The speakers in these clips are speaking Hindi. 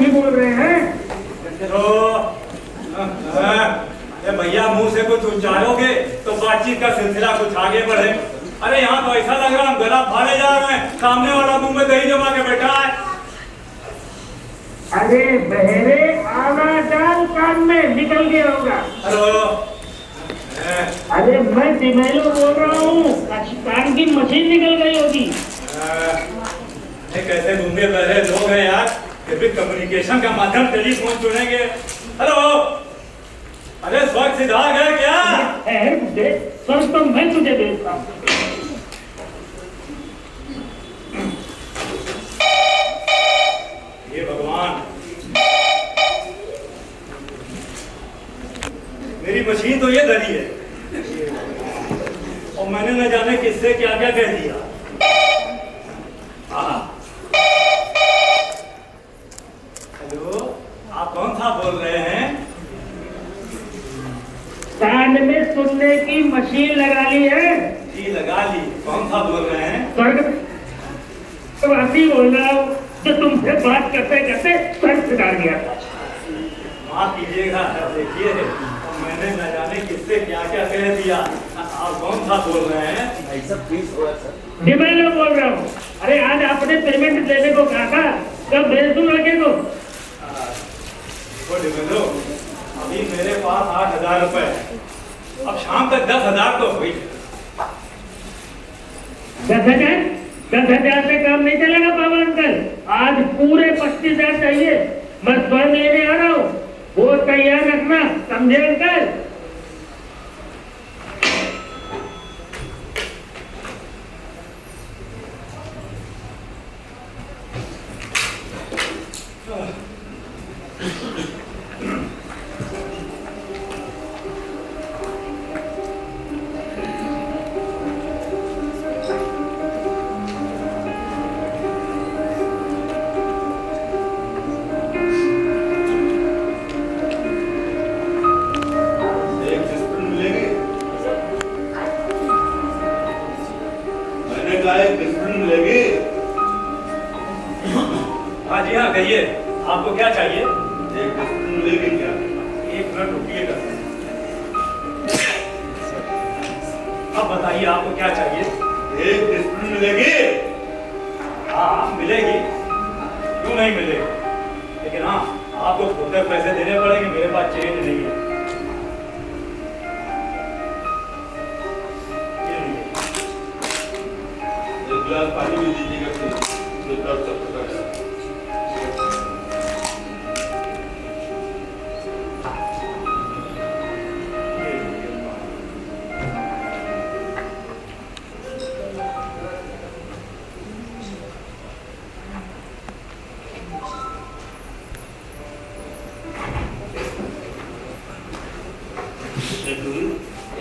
नहीं बोल रहे हैं? भैया मुंह से कुछ उच्चारोगे तो बातचीत का सिलसिला कुछ आगे बढ़े। अरे यहाँ तो ऐसा लग रहा है हम गला फाड़े जा रहे हैं, सामने वाला मुंह में दही जमा के बैठा है। अरे बहरे, आना डाल कान में निकल गया होगा। हेलो। अरे मैं डिमेलो बोल रहा हूँ, कान की मशीन निकल गई होगी। कैसे गूंगे बहरे लोग हैं यार, फिर भी कम्युनिकेशन का माध्यम टेलीफोन चुनेंगे। हेलो। अरे स्वर्ग सिद्धार्थ है क्या? स्वर्ग तो मैं तुझे देता हूँ। ये भगवान, मेरी मशीन तो ये धरी है और मैंने न जाने किससे क्या क्या कह दिया। हेलो, आप कौन सा बोल रहे हैं? कान में सुनने की मशीन लगा ली है? जी लगा ली। कौन सा बोल रहे हैं? स्वर्गवासी बोल रहा हूँ जो तुमसे बात करते करते स्वर्ग सिधा गया। माफ कीजिएगा, देखिए मैंने न जाने किससे क्या क्या कह दिया। आप कौन सा बोल रहे हैं? डिमेलो बोल रहा हूँ। अरे आज आपने पेमेंट देने को कहा था, कब भेज दूं लड़के को? डिमेलो, अभी मेरे पास 8,000 रुपए, अब शाम तक 10,000 तो हुई। 10,000? 10,000 से काम नहीं चलेगा बाबा अंकल, आज पूरे 25,000 चाहिए। मैं स्वयं लेने आ रहा हूँ, वो तैयार रखना, समझे अंकल? हाँ जी हाँ, कहिए आपको क्या चाहिए? एक मिलेगी क्या? एक मिनट रुकिएगा। अब बताइए आपको क्या चाहिए? एक डिस्प्लिन मिलेगी? हाँ मिलेगी, क्यों नहीं मिलेगी, लेकिन हाँ आपको खुद पैसे देने पड़ेंगे, मेरे पास चेंज नहीं है। एक गिलास पानी भी दीजिएगा तो दर्द सब पता है।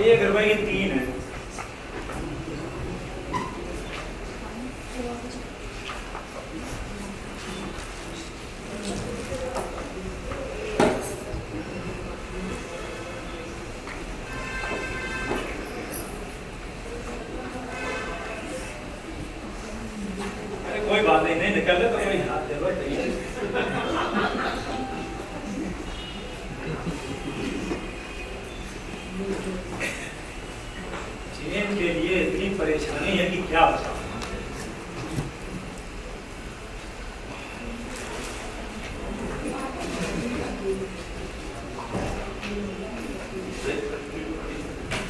₹1 की 3 है। कोई बात नहीं, नहीं निकल ले तो कोई हाथ दे दो। चेन के लिए इतनी परेशानी है कि क्या बताऊं।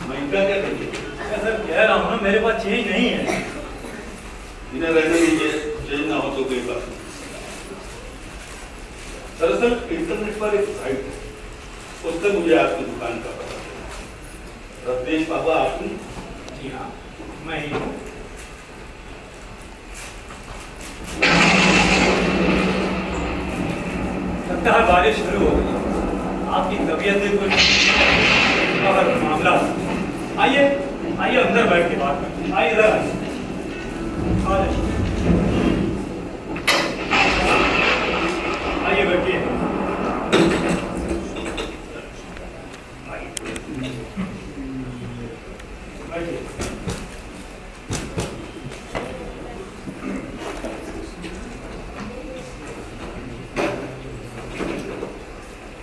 महंगा क्या करिए? सर कह रहा हूँ ना, मेरे पास चेंज नहीं है। इन्हें रहने दीजिए, चेंज ना हो तो कोई बात नहीं। दरअसल इंटरनेट पर एक साइट है, उससे मुझे आपकी दुकान का पता चला। रत्नेश बाबा आपने? जी हाँ, मैं ही हूँ। लगता है बारिश शुरू हो गई, आपकी तबीयत में कुछ मामला। आइए आइए, अंदर बैठ के बात करते हैं। आइए इधर आइए, बैठिए।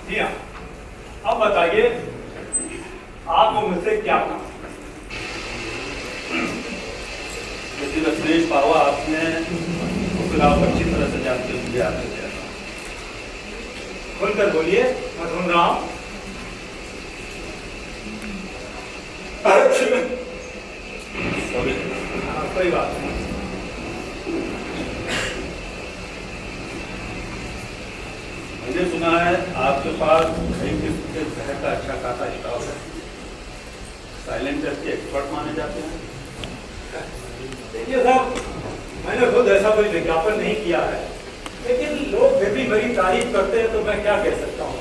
जी हाँ। अब बताइए आपको मुझसे क्या काम? यदि रत्नेश बाबा आपने तो फिर आप अच्छी तरह से जानते हो मुझे आपसे क्या काम। खुलकर बोलिए, मैं सुन रहा हूँ। सॉरी। कोई बात नहीं। मैंने सुना है आपके पास कई किस्म के जहर का अच्छा खासा स्टॉक है। साइलेंट टेस्ट के एक्सपर्ट माने जाते हैं। देखिए साहब, मैंने खुद ऐसा कोई विज्ञापन नहीं किया है, लेकिन लोग फिर भी मेरी तारीफ करते हैं तो मैं क्या कह सकता हूँ।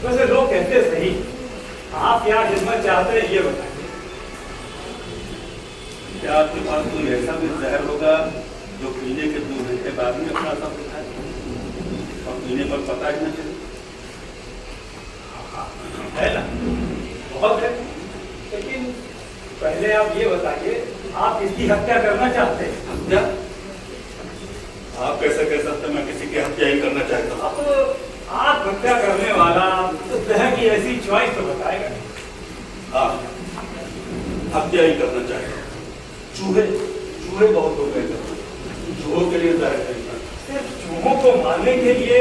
वैसे लोग कहते सही, आप क्या खिदमत चाहते हैं ये बताइए। क्या आपके पास कोई ऐसा भी जहर होगा जो पीने के 2 घंटे बाद में अपना असर दिखाए और पीने पर पता ही न चले? है ना, बहुत है। लेकिन पहले आप ये बताइए, आप किसकी हत्या करना चाहते हैं? हत्या? आप कैसे कह सकते मैं किसी की हत्या ही करना चाहता हूँ? अब आप हत्या करने वाला तो जहर की ऐसी चॉइस तो बताएगा। हाँ, हत्या ही करना चाहता हूँ। चूहे बहुत हो गए। चूहों के लिए जहर खरीदना। सिर्फ चूहों को मारने के लिए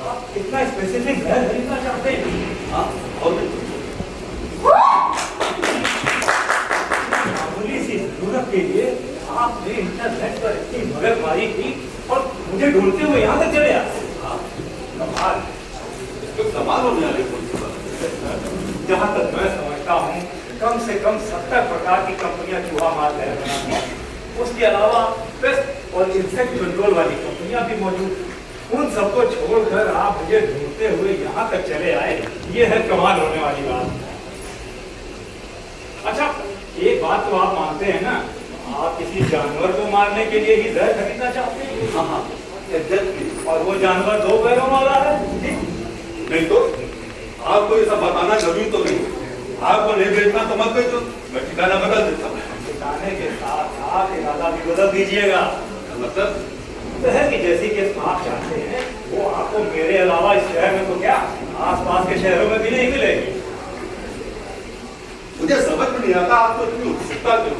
आप कितना स्पेसिफिक जहर खरीदना चाहते हैं? हाँ, और मामूली सी जरूरत के लिए आपने इंटरनेट पर इतनी मगजमारी की और मुझे ढूंढते हुए यहाँ तक चले आए। हाँ, कमाल। तो कमाल होने वाली कौन सी बात है? जहाँ तक मैं समझता हूँ, कम से कम 70 प्रकार की कंपनियां चूहा मार रहे हैं। उसके अलावा पेस्ट और इंसेक्ट कंट्रोल वाली कंपनियां भी मौजूद हैं। उन सबको छोड़कर आप मुझे ढूंढते हुए यहाँ तक चले आए, ये है कमाल होने वाली बात। अच्छा, एक बात तो आप मानते हैं ना, आप किसी जानवर को मारने के लिए ही जहर खरीदना चाहते हैं? हाँ हाँ, एग्जैक्टली। और वो जानवर 2 पैरों वाला है? नहीं तो आपको ये सब बताना जरूरी तो नहीं। आपको नहीं बेचना तो मत बेचो, मैं ठिकाना बदल देता हूँ। ठिकाने के साथ आप इरादा भी बदल दीजिएगा। मतलब जहर की जैसी केस आप चाहते हैं, वो आपको मेरे अलावा इस शहर में तो क्या, आसपास के शहरों में भी नहीं मिलेगी। मुझे समझ में नहीं आता आपको इतनी उत्सुकता क्यों?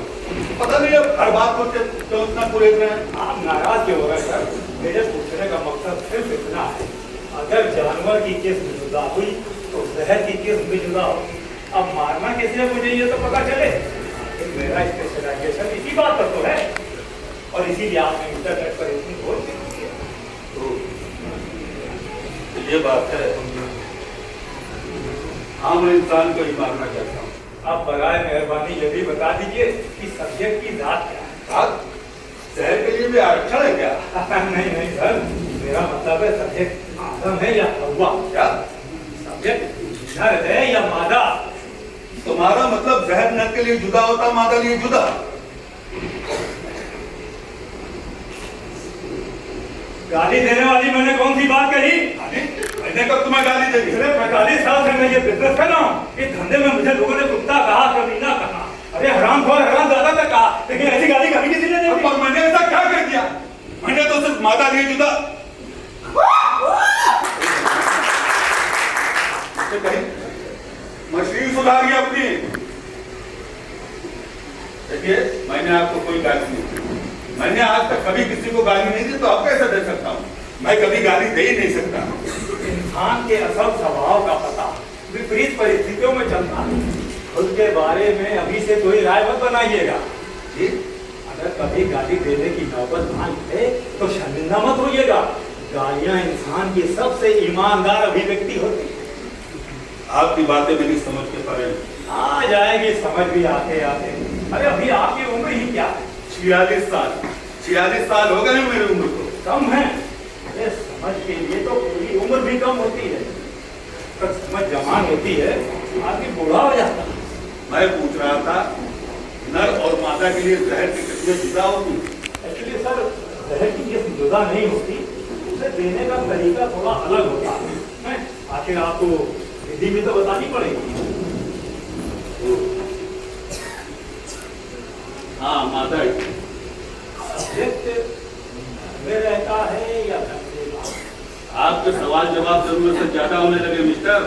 पता नहीं अब हर बात को क्यों इतना पूरे हैं। आप नाराज क्यों हो रहे सर? मेरे पूछने का मकसद सिर्फ इतना है, अगर जानवर की किस्म जुदा हुई तो जहर की किस्म भी जुदा हो। अब मारना किसी ने मुझे ये तो पता चले, मेरा स्पेशलाइजेशन इसी बात पर तो है, और इसीलिए आपने इंटरनेट पर इतनी खोज की है। तो ये बात है, आम इंसान को ही मारना चाहता हूँ। आप बराए मेहरबानी ये भी बता दीजिए कि सब्जेक्ट की जात क्या है? शहर के लिए भी आरक्षण है क्या? नहीं नहीं सर, मेरा मतलब है सब्जेक्ट आदम है या हवा? क्या सब्जेक्ट नर है या मादा? तुम्हारा मतलब जहर नर के लिए जुदा होता, मादा लिए जुदा? गाली देने वाली मैंने कौन सी बात कही? मैंने कब तुम्हें गाली दे दी? 45 साल से मैं ये बिजनेस कर रहा हूँ। इस धंधे में मुझे लोगों ने कुत्ता कहा, कमीना कहा, अरे हरामखोर, हरामजादा तक कहा, लेकिन ऐसी गाली कभी किसी ने नहीं दी। और मैंने ऐसा क्या कर दिया? मैंने तो सिर्फ मादा लिए जुदा मशीन सुधारी अपनी। देखिए, मैंने आपको कोई गाली नहीं दी। मैंने आज तक कभी किसी को गाली नहीं दी, तो अब कैसे दे सकता हूँ? मैं कभी गाली दे ही नहीं सकता। इंसान के असल स्वभाव का पता विपरीत परिस्थितियों में चलता है। खुद के बारे में अभी से कोई राय मत बनाइएगा। अगर कभी गाली देने की नौबत आई है तो शर्मिंदा मत होइएगा। गालियां इंसान की सबसे ईमानदार अभिव्यक्ति होती है। आपकी बातें मेरी समझ के परे आ जाएगी समझ भी आते आते। अरे अभी आपकी उम्र ही क्या है? 46 साल। 46 साल हो गए हैं मेरी उम्र को। कम है? अरे समझ के लिए तो पूरी उम्र भी कम होती है। तब समझ जवान होती है, आदमी बूढ़ा हो जाता है। मैं पूछ रहा था, नर और मादा के लिए जहर की किस्में जुदा होती? एक्चुअली सर, जहर की किस्म जुदा नहीं होती, उसे देने का तरीका थोड़ा अलग होता है। आखिर आपको विधि भी तो बतानी पड़ेगी। हाँ, मादा ही। सब्जेक्ट में रहता है या आप आपके सवाल जवाब जरूरत से ज्यादा होने लगे मिस्टर।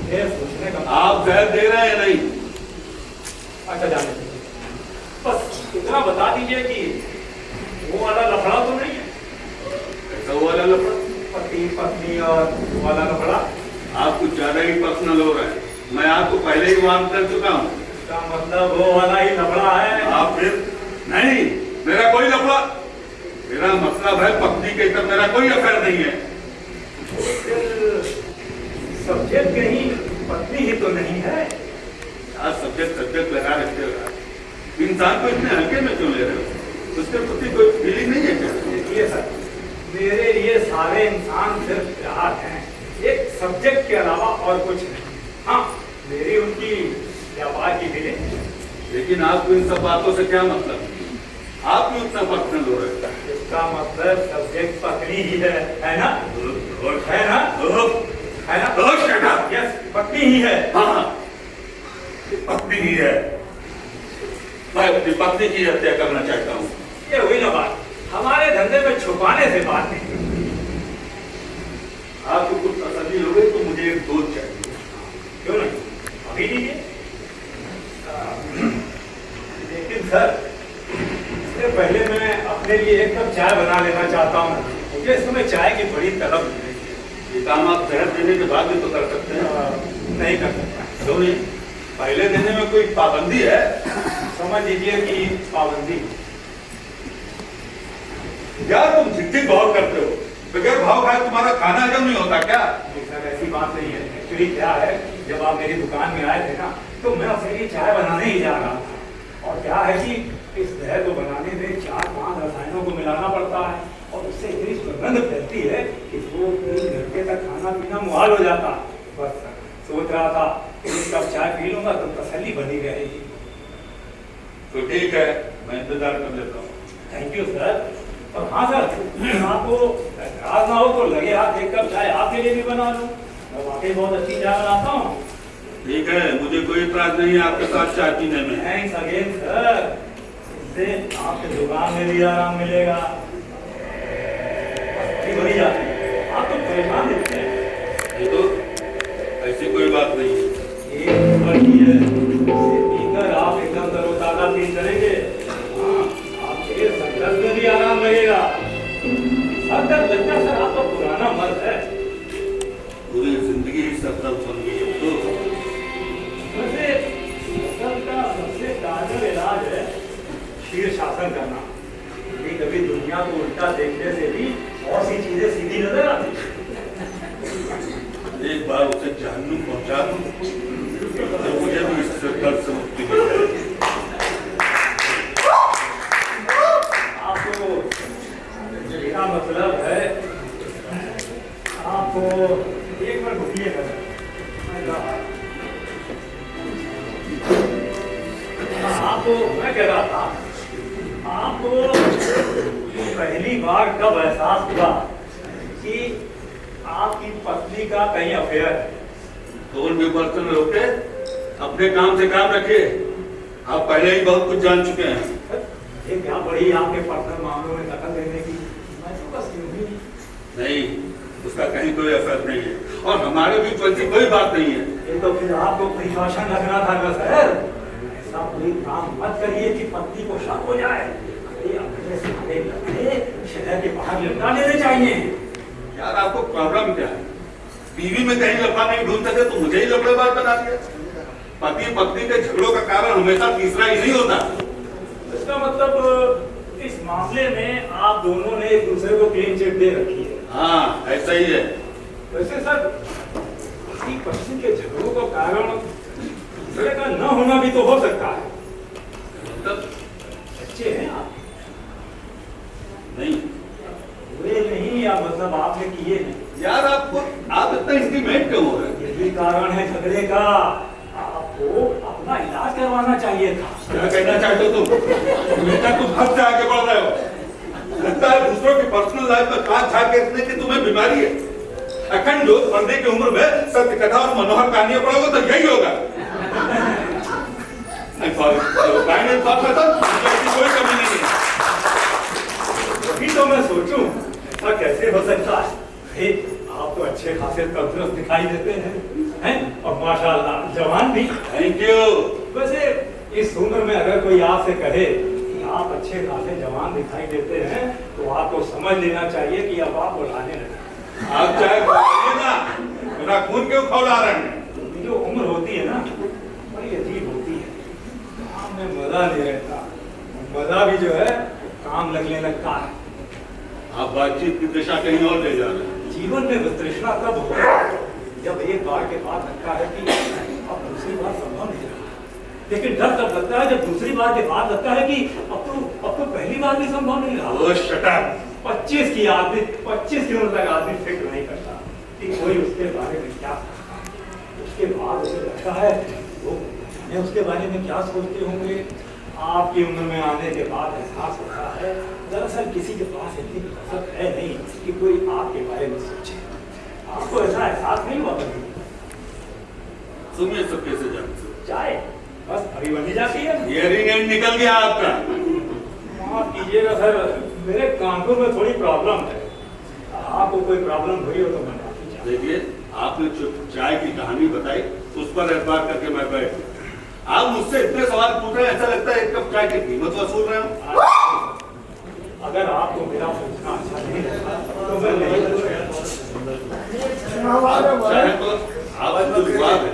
ये सोचने का आप जहर दे रहे हैं या नहीं? अच्छा जाने दीजिए। बस इतना बता दीजिए कि वो वाला लफड़ा तो नहीं है, ऐसा वाला लफड़ा? पति पत्नी और वो वाला लफड़ा। आप कुछ ज्यादा ही पर्सनल हो रहे हैं। मैं आपको पहले ही वार्न कर चुका हूँ। इसका मतलब वो वाला ही लफड़ा है। आप फिर नहीं, मेरा कोई लफड़ा, मेरा मतलब है पत्नी के साथ मेरा कोई अफेयर नहीं है। सब्जेक्ट कहीं पत्नी ही तो नहीं है। आज सब्जेक्ट लगा रखते हो। इंसान को इतने हल्के में क्यों ले रहे हो? उसके प्रति कोई फीलिंग नहीं है क्या? देखिए सर, मेरे लिए सारे इंसान सिर्फ प्यार हैं, एक सब्जेक्ट के अलावा और कुछ नहीं। हाँ, मेरी उनकी व्यापार की फीलिंग। लेकिन आपको इन सब बातों से क्या मतलब? आप क्यों इतना पर्सनल हो रहे हैं? इसका मतलब सब्जेक्ट पत्नी ही है ना? है ना? है ना? यस, पत्नी ही है। हाँ, पत्नी ही है। मैं अपनी पत्नी की हत्या करना चाहता हूँ। ये हुई ना बात। हमारे धंधे में छुपाने से बात नहीं। आपको कुछ तसल्ली हो गई तो मुझे एक दूध चाहिए। क्यों नहीं, अभी दीजिए। लेकिन सर, इससे पहले मैं अपने लिए एक कप चाय बना लेना चाहता हूँ। मुझे इस समय चाय की बड़ी तलब है। ये काम आप जहर देने के बाद भी तो कर सकते हैं। नहीं कर सकता। क्यों नहीं? पहले देने में कोई पाबंदी है? समझ लीजिए कि पाबंदी। यार तुम झिकझिक बहुत करते हो। बगैर भाव खाए तुम्हारा खाना हजम नहीं होता क्या? सर ऐसी बात नहीं है। एक्चुअली क्या है, जब आप मेरी दुकान में आए थे ना, तो मैं अपने लिए चाय बनाने ही जा रहा था। और क्या है कि इस जहर को बनाने में 4-5 रसायनों को मिलाना पड़ता है और उससे इतनी सुगंध फैलती है कि 2-3 घंटे तक खाना पीना मुहाल हो जाता। बस सोच रहा था एक कप चाय पी लूंगा तो तसल्ली बनी रहेगी। तो ठीक है, मैं इंतजार कर लेता हूँ। Thank you sir. और हाँ सर, आपको एतराज ना हो तो लगे हाथ एक कप चाय आपके लिए भी बना लूँ। मैं वाकई बहुत अच्छी चाय बनाता हूँ। ठीक है, मुझे कोई इतराज नहीं है आपके साथ चाय पीने में। Thanks again sir. इससे आपके दुकान में भी आराम मिलेगा। बड़ी जाती है, आप तो परेशान दिखते हैं। ये तो ऐसी कोई बात नहीं है। एक नंबर की है, इसे पीकर आप एकदम तरोताजा फील करेंगे। हाँ, आपके संदर्भ में भी आराम लगेगा। सर दर्द लगता है सर, आपका पुराना मर्द है। पूरी जिंदगी ही सफल बन गई है तो। वैसे सर का सबसे कारगर इलाज है शीर शासन करना। कभी कभी दुनिया को उल्टा देखने से भी बहुत सी चीजें सीधी नजर आती हैं। एक बार उसे जहन्नुम पहुंचा दूं तो मुझे भी इससे दर्द से मुक्ति मिल जाएगी। आपको मेरा मतलब है, आपको एक बार रुकिए। आपको मैं कह रहा था, आपको पहली बार कब एहसास हुआ कि आपकी पत्नी का कहीं अफेयर है? तो भी बर्तन रोके, अपने काम से काम रखिए। आप पहले ही बहुत कुछ जान चुके हैं। ये क्या बड़ी आपके पर्सनल मामलों में दखल देने की? मैं तो बस यूं ही। नहीं, उसका कहीं कोई असर नहीं है और हमारे बीच वैसी कोई बात नहीं है। ये तो फिर आपको प्रिकॉशन रखना था ना सर। ऐसा कोई काम मत करिए कि पत्नी को शक हो जाए। ये अपने सारे लड़के शहर के बाहर निपटा देने चाहिए। यार आपको प्रॉब्लम क्या है? बीवी में कहीं लफड़ा नहीं ढूंढ सके तो मुझे ही लफड़ेबाज बना दिया। पति पत्नी के झगड़ों का कारण हमेशा तीसरा ही नहीं होता। इसका मतलब इस मामले में आप दोनों ने एक दूसरे को क्लीन चिट दे रखी है। हाँ, ऐसा ही है। वैसे सर, पति पत्नी के झगड़ों का कारण दूसरे का न होना भी तो हो सकता है। मतलब बच्चे हैं आप? नहीं हुए नहीं, या मतलब आपने किए नहीं? यार आप इतना इंटीमेट क्यों हो रहे हैं? ये भी कारण है झगड़े का। आपको अपना इलाज करवाना चाहिए था। क्या कहना चाहते हो तुम? बेटा तुम हद से आगे बढ़ रहे हो। लगता है दूसरों की पर्सनल लाइफ में कांच झाड़ के रखने की तुम्हें बीमारी है। अखंड जोत बनने की उम्र में सत्य कथा और मनोहर कहानियां पढ़ोगे तो यही होगा। नहीं कोई कमी नहीं है। अभी तो मैं सोचूं ऐसा कैसे हो सकता है। अरे आप तो अच्छे खासे तंदुरुस्त दिखाई देते हैं और माशाल्लाह जवान भी। Thank you. वैसे इस उम्र में अगर कोई आपसे कहे कि आप अच्छे खासे जवान दिखाई देते हैं तो आपको समझ लेना चाहिए कि अब आप बुलाने लगे। आप चाहे बोलिए ना, मेरा खून क्यों खौला रहे हैं? जो उम्र होती है ना बड़ी अजीब होती है, काम में मजा नहीं रहता, मजा भी जो है काम लगने लगता है। आप बातचीत की दिशा कहीं और ले जा रहे हैं। जीवन में वितृष्णा तब होता है जब एक बार के बाद लगता है कि अब दूसरी बार संभव नहीं रहा, लेकिन डर तब लगता है जब दूसरी बार के बाद लगता है कि अब तो पहली बार भी संभव नहीं रहा। ओह शट अप। 25 की उम्र तक आदमी फिक्र नहीं करता कि कोई उसके बारे में क्या सोचता है। उसके बाद उसे लगता है वो जाने उसके बारे में क्या सोचते होंगे। आपकी उम्र में आने के बाद एहसास होता है दरअसल किसी के पास इतनी फुर्सत है नहीं कि कोई आपके बारे में सोचे। आपको ऐसा एहसास नहीं हुआ कभी? तुम ये सब कैसे जानते हो? चाहे बस अभी बनी जाती है। हियरिंग एंड निकल गया आपका। माफ कीजिएगा सर, मेरे कानपुर में थोड़ी प्रॉब्लम है। आपको कोई प्रॉब्लम हुई हो तो मैं माफी चाहता हूं। देखिए, आपने जो चाय की कहानी बताई उस पर एतबार करके मैं बैठ। आप मुझसे इतने सवाल पूछ रहे हैं, ऐसा लगता है एक कप चाय की कीमत वसूल रहे हो। अगर आपको मेरा पूछना अच्छा नहीं लगता तो मैं नहीं पूछूंगा। चाहे तो आप जो जवाब है,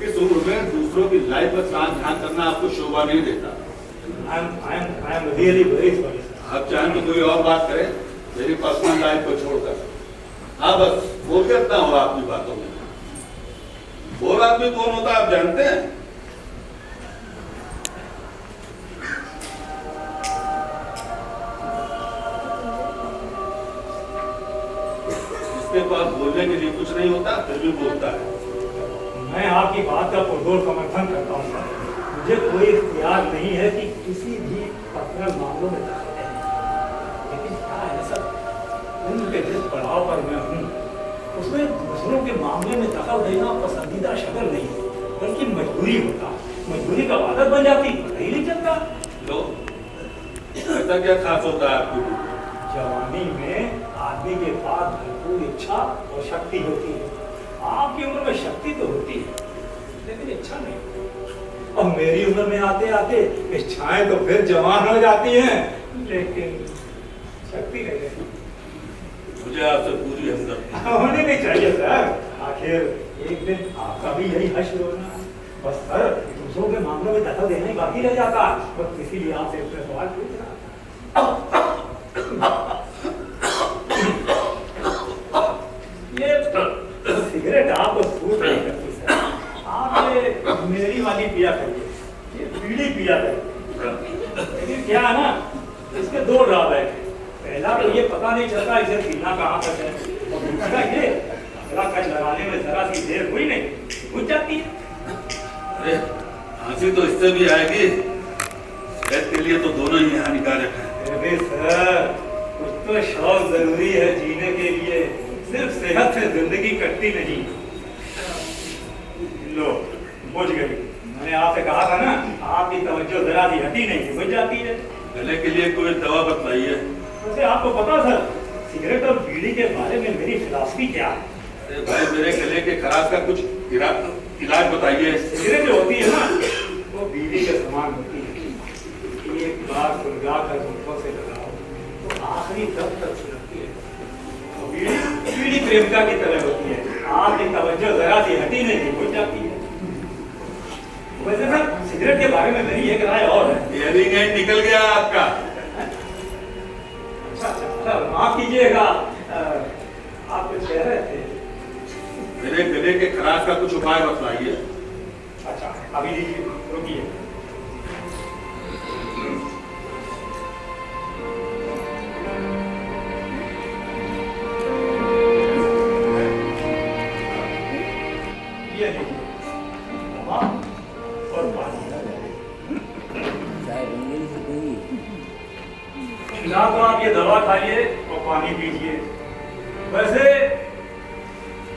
इस उम्र में दूसरों की लाइफ पर ध्यान करना आपको शोभा नहीं देता। I am really very sorry. आप चाहें तो कोई और बात करें, मेरी पर्सनल लाइफ को छोड़कर। हाँ बस बोरियत ना हो आपकी बातों में। बोर आदमी कौन होता है आप जानते हैं? जिसके पास बोलने के लिए कुछ नहीं होता फिर भी बोलता है। मैं आपकी बात का पुरजोर समर्थन करता हूँ। मुझे कोई इख्तियार नहीं है कि किसी भी पर्सनल मामलों में दखल दें, लेकिन क्या है सर, उम्र के जिस पड़ाव पर मैं हूँ उसमें दूसरों के मामले में दखल देना पसंदीदा शक्ल नहीं बल्कि मजबूरी होता। मजबूरी का आदत बन जाती, पता ही नहीं चलता। लो, ऐसा क्या खास होता है आपकी? जवानी में आदमी के पास भरपूर इच्छा और शक्ति होती है। आपकी उम्र में शक्ति तो होती है लेकिन इच्छा नहीं। अब मेरी उम्र में आते आते इच्छाएं तो फिर जवान हो जाती हैं लेकिन शक्ति नहीं रहती। मुझे आपसे पूरी हमदर्दी। होनी नहीं चाहिए सर, आखिर एक दिन आपका भी यही हश्र होना है। बस सर दूसरों के मामलों में दखल देना ही बाकी रह जाता, बस इसीलिए आपसे अपने सवाल पूछ रहा। ये सिगरेट आपको सूट नहीं करती सर, आप ये मेरी वाली पिया करिए, ये बीड़ी पिया करिए। लेकिन क्या है ना, इसके दो ड्रॉबैक है। पहला तो ये पता नहीं चलता इसे पीना कहाँ तक है, और दूसरा ये अगला कच लगाने में जरा सी देर हुई नहीं बुझ जाती है। अरे हंसी तो इससे भी आएगी, सेहत के लिए तो दोनों ही हानिकारक है। अरे सर कुछ तो शौक जरूरी है जीने के लिए, सिर्फ सेहत से जिंदगी कटती नहीं। लो बुझ गई, मैंने आपसे कहा था ना, आपकी तवज्जो जरा सी हटी नहीं बुझ जाती है। गले के लिए कोई दवा बताइए। वैसे आपको पता सर सिगरेट और बीड़ी के बारे में मेरी फिलॉसफी क्या है? अरे भाई मेरे गले के खराश का कुछ इलाज बताइए। सिगरेट जो होती है ना वो बीड़ी के समान होती है, एक बार सुलगा कर होठों से लगाओ तो आखिरी दम तक सुलगती है। और बीड़ी प्रेमिका की तरह होती है, आपकी तवज्जो जरा सी हटी नहीं बुझ जाती है। वैसे सर सिगरेट के बारे में मेरी एक राय और है। हियरिंग एंड निकल गया आपका। अच्छा माफ कीजिएगा, आप कुछ कह रहे थे? मेरे गले के खराश का कुछ उपाय बताइए। अच्छा अभी लीजिए, रुकिए। ये लीजिए दवा और पानी। ना तो आप ये दवा खाइए और पानी पीजिए। वैसे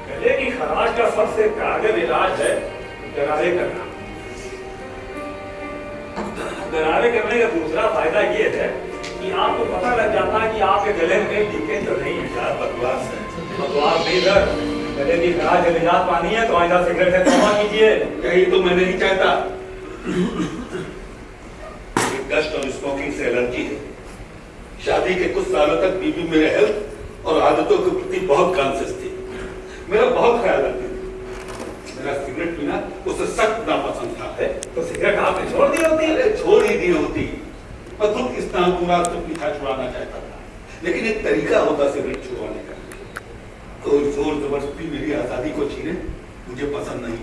गले की खराश का सबसे कारगर इलाज है गरारे करना। गरारे करने का दूसरा फायदा ये है कि आपको पता लग जाता है कि आपके गले में कहीं लीकेज तो नहीं है। नहीं सर, गले की खराश से निजात पानी है तो आइंदा सिगरेट से तौबा कीजिए। यही तो मैं नहीं चाहता। डस्ट और स्मोकिंग से एलर्जी है। शादी के कुछ सालों तक बीबी मेरे हेल्थ और आदतों के प्रति बहुत कॉन्शियस थी, मेरा बहुत ख्याल रखती थी। मेरा सिगरेट पीना उसे सख्त नापसंद था। अरे, तो सिगरेट आपने छोड़ दी होती है? अरे छोड़ ही दी होती, मैं खुद इस नाम पूरा तो पीछा छुड़ाना चाहता था, लेकिन एक तरीका होता सिगरेट छुड़वाने का। कोई जोर जबरदस्ती मेरी आजादी को छीने मुझे पसंद नहीं।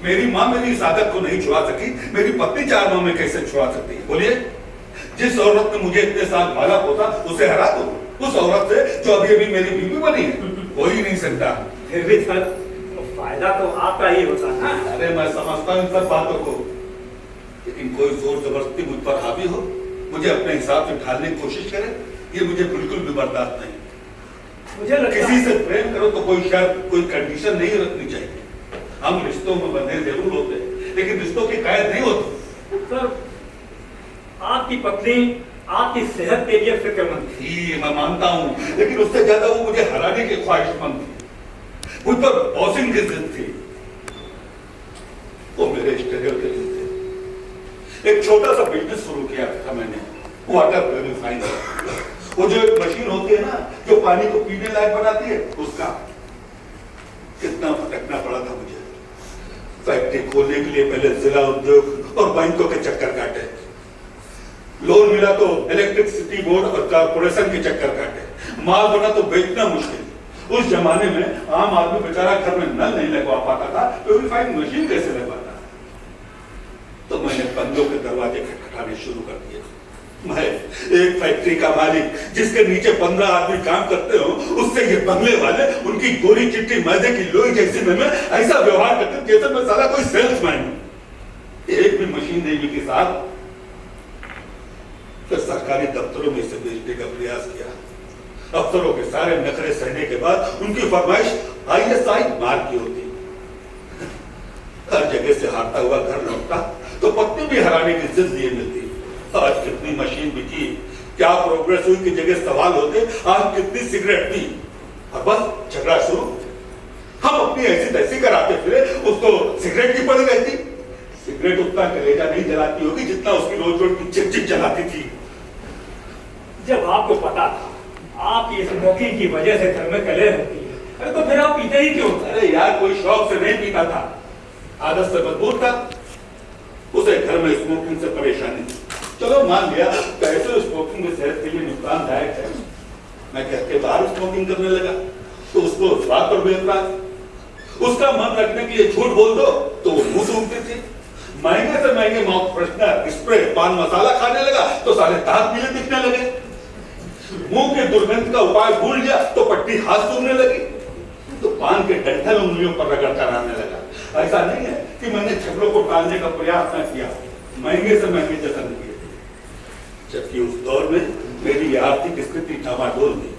मेरी माँ मेरी इस आदत को नहीं छुड़ा सकी, मेरी पत्नी 4 माह में कैसे छुड़ा सकती है? बोलिए, जिस औरत ने मुझे इतने साल पाला पोसा उसे हरा दो, उस औरत से जो अभी अभी मेरी बीवी बनी है, हो ही नहीं सकता। फिर भी सर, तो फायदा तो आपका ही होता है ना। अरे मैं समझता हूँ इन सब बातों को, लेकिन कोई जोर जबरदस्ती मुझ पर हावी हो, मुझे अपने हिसाब से ढालने की कोशिश करे, ये मुझे बिल्कुल भी बर्दाश्त नहीं। मुझे लगता किसी से प्रेम करो तो कोई शर्त, कोई कंडीशन नहीं रखनी चाहिए। हम रिश्तों में बंधे जरूर होते हैं, लेकिन रिश्तों की कैद नहीं होती। सर, आपकी पत्नी आपकी सेहत के लिए फिक्रमंद थी। थी, मैं मानता हूँ, लेकिन उससे ज्यादा वो मुझे हराने की ख्वाहिशमंद थी। मुझ पर बॉसिंग की जिद थी। वो मेरे स्ट्रगल के दिन थे। एक छोटा सा बिजनेस शुरू किया था मैंने, वाटर प्यूरिफाइंग। वो जो एक मशीन होती है ना, जो पानी को पीने लायक बनाती है, उसका कितना भटकना पड़ा था मुझे। फैक्ट्री खोलने के लिए पहले जिला उद्योग और बैंकों के चक्कर काटे, लोन मिला तो इलेक्ट्रिसिटी बोर्ड और कारपोरेशन के चक्कर काटे, माल बना तो बेचना मुश्किल। उस जमाने में आम आदमी बेचारा घर में नल नहीं लगवा पाता था, प्यूरिफाइंग मशीन कैसे लगवाता? तो मैंने बंदों के दरवाजे खटखटाने शुरू कर दिए। मैं एक फैक्ट्री का मालिक, जिसके नीचे 15 आदमी काम करते हो, उससे ये बंगले वाले उनकी गोरी चिट्टी मैदे की लोई जैसी में ऐसा व्यवहार करते जैसे मैं सारा कोई सेल्समैन हूं। एक भी मशीन नहीं मिली साहब। फिर सरकारी दफ्तरों में इसे बेचने का प्रयास किया। अफसरों के सारे नखरे सहने के बाद उनकी फरमाइश ISI मार्क की होती। हर जगह से हारता हुआ घर लौटता तो पत्नी भी हराने की जिद लिए मिलती। आज कितनी मशीन बिकी, क्या प्रोग्रेस हुई की जगह सवाल होते, आज कितनी सिगरेट पी, और बस झगड़ा शुरू। हम अपनी ऐसी तैसी कराते फिरे, उसको सिगरेट की पड़ी रहती। सिगरेट उतना कलेजा नहीं जलाती होगी जितना उसकी रोज रोज की चिपचिप जलाती थी। जब आपको पता था आपकी स्मोकिंग की वजह से घर में कलह होती है, अरे तो फिर आप पीते ही क्यों? अरे यार, कोई शौक से नहीं पीता था, आदत से मजबूर था। उसे घर में स्मोकिंग से परेशानी थी। चलो मान लिया कैसे स्मोकिंग में सेहत के लिए नुकसानदायक है। मैं कहते बाहर स्मोकिंग करने लगा तो उसको स्वाद पर बेच रहा। उसका मन रखने के लिए झूठ बोल दो तो वो मुंह सूंघती थी। महंगे से महंगे माउथ फ्रेशनर, स्प्रे, पान मसाला खाने लगा तो सारे दांत पीले दिखने लगे। मुंह के दुर्गंध का उपाय भूल गया तो पट्टी हाथ सूंघने लगी, तो पान के डंठल उंगलियों पर रगड़ता रहने लगा। ऐसा नहीं है कि मैंने झगड़ों को टालने का प्रयास न किया, महंगे से महंगे जतन किए, जबकि उस दौर में मेरी आर्थिक स्थिति डामाडोल थी।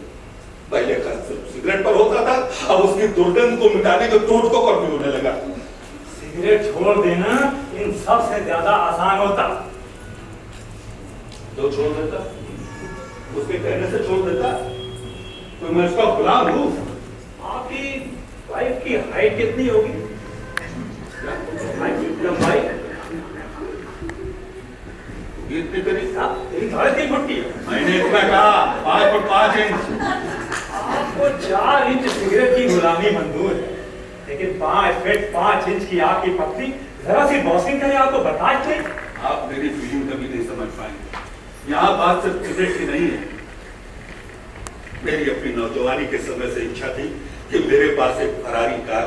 पहले खर्च सिगरेट पर होता था, अब उसकी दुर्गंध को मिटाने के टोटकों पर भी होने लगा। सिगरेट छोड़ देना इन सब से ज्यादा आसान होता। तो छोड़ देता, उसके कहने से छोड़ देता, तो मैं उसका गुलाम हूं। आपकी वाइफ की हाइट कितनी होगी? लंबाई इतनी करीब था, 3 फुट की। मैंने इतना कहा 5 फुट 5 इंच। आपको 4 इंच सिगरेट की गुलामी मंजूर है, लेकिन 5 फीट 5 इंच की आपकी पत्नी जरा सी बॉसिंग करे आपको बर्दाश्त नहीं। आप मेरी फीलिंग कभी नहीं समझ पाएंगे। यहाँ बात सिर्फ सिगरेट की नहीं है। मेरी अपनी नौजवानी के समय से इच्छा थी कि मेरे पास एक फरारी कार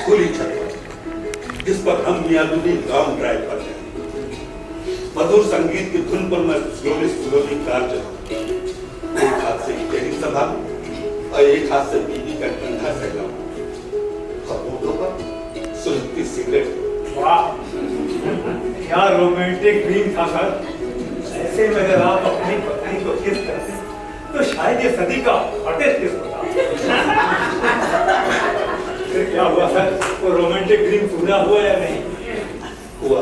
खुली छत पर, जिस पर हम मियां बीवी लॉन्ग ड्राइव पर जाएं। मधुर संगीत की धुन पर मैं स्लोली कार चलाऊं, एक हाथ से स्टीयरिंग संभालूं और एक हाथ से बीवी का कंधा सहलाऊं, और होठों पर सुलगती सिगरेट। वाह, क्या रोमांटिक ड्रीम था सर। ऐसे में अगर आप अपनी पत्नी को किस करते तो शायद ये सदी का हॉटेस्ट किस होता। फिर क्या हुआ सर, वो रोमांटिक ड्रीम पूरा हुआ या नहीं? हुआ।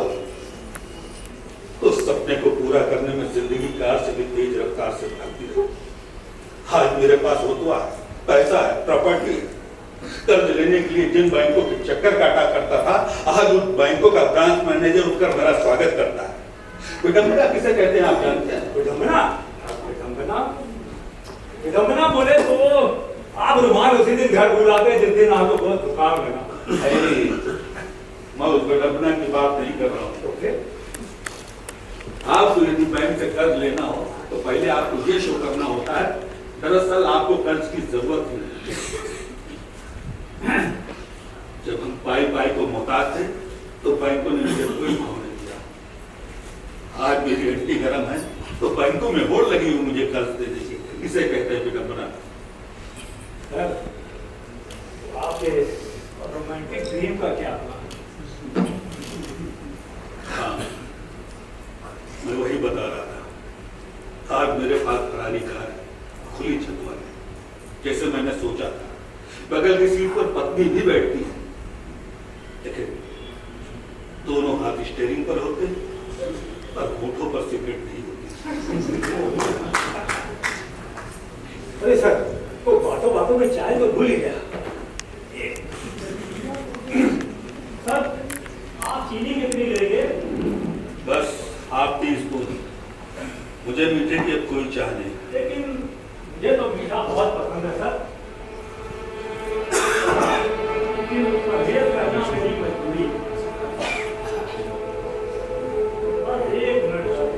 उस सपने को पूरा करने में जिंदगी कार से भी तेज रफ्तार से भागती रही। आज मेरे पास हो तो पैसा है, प्रॉपर्टी है, कर्ज लेने के लिए जिन बैंकों के चक्कर काटा करता था, आज उन बैंकों का ब्रांच मैनेजर उठकर मेरा स्वागत करता है। विडंबना किसे कहते हैं आप जानते हैं? विडंबना? विडंबना? विडंबना बोले तो आप रुमाल उसी दिन घर बुलाते हैं जिस दिन आपको बहुत जुकाम लगा। मैं उस विडंबना की बात नहीं कर रहा हूँ। तो फिर आपको यदि बैंक से कर्ज लेना हो तो पहले आपको ये शो करना होता है दरअसल आपको कर्ज की जरूरत नहीं। जब हम पाई को मोहताज थे तो बैंकों ने मुझे कोई भाव नहीं दिया। आज मेरी हड्डी गर्म है तो बैंकों में होड़ लगी हुई मुझे कर्ज देने की। इसे कहते हैं विडंबना। सर, आपके रोमांटिक ड्रीम का क्या हुआ? हाँ, मैं वही बता रहा था। आज मेरे पास फरारी कार है, खुली छत वाली, जैसे मैंने सोचा था। बगल की सीट पर पत्नी भी बैठती है। देखिए, दोनों हाथ स्टीयरिंग पर होते और होठों पर सिगरेट नहीं होती। अरे सर, तो बातों बातों में चाय तो भूल ही गया। सर, आप चीनी कितनी लेंगे? बस आप 30 स्पून। मुझे मीठे की अब कोई चाह नहीं। लेकिन मुझे तो मीठा बहुत पसंद है सर। लेकिन परहेज करना मेरी मजबूरी है। बस 1 मिनट सर।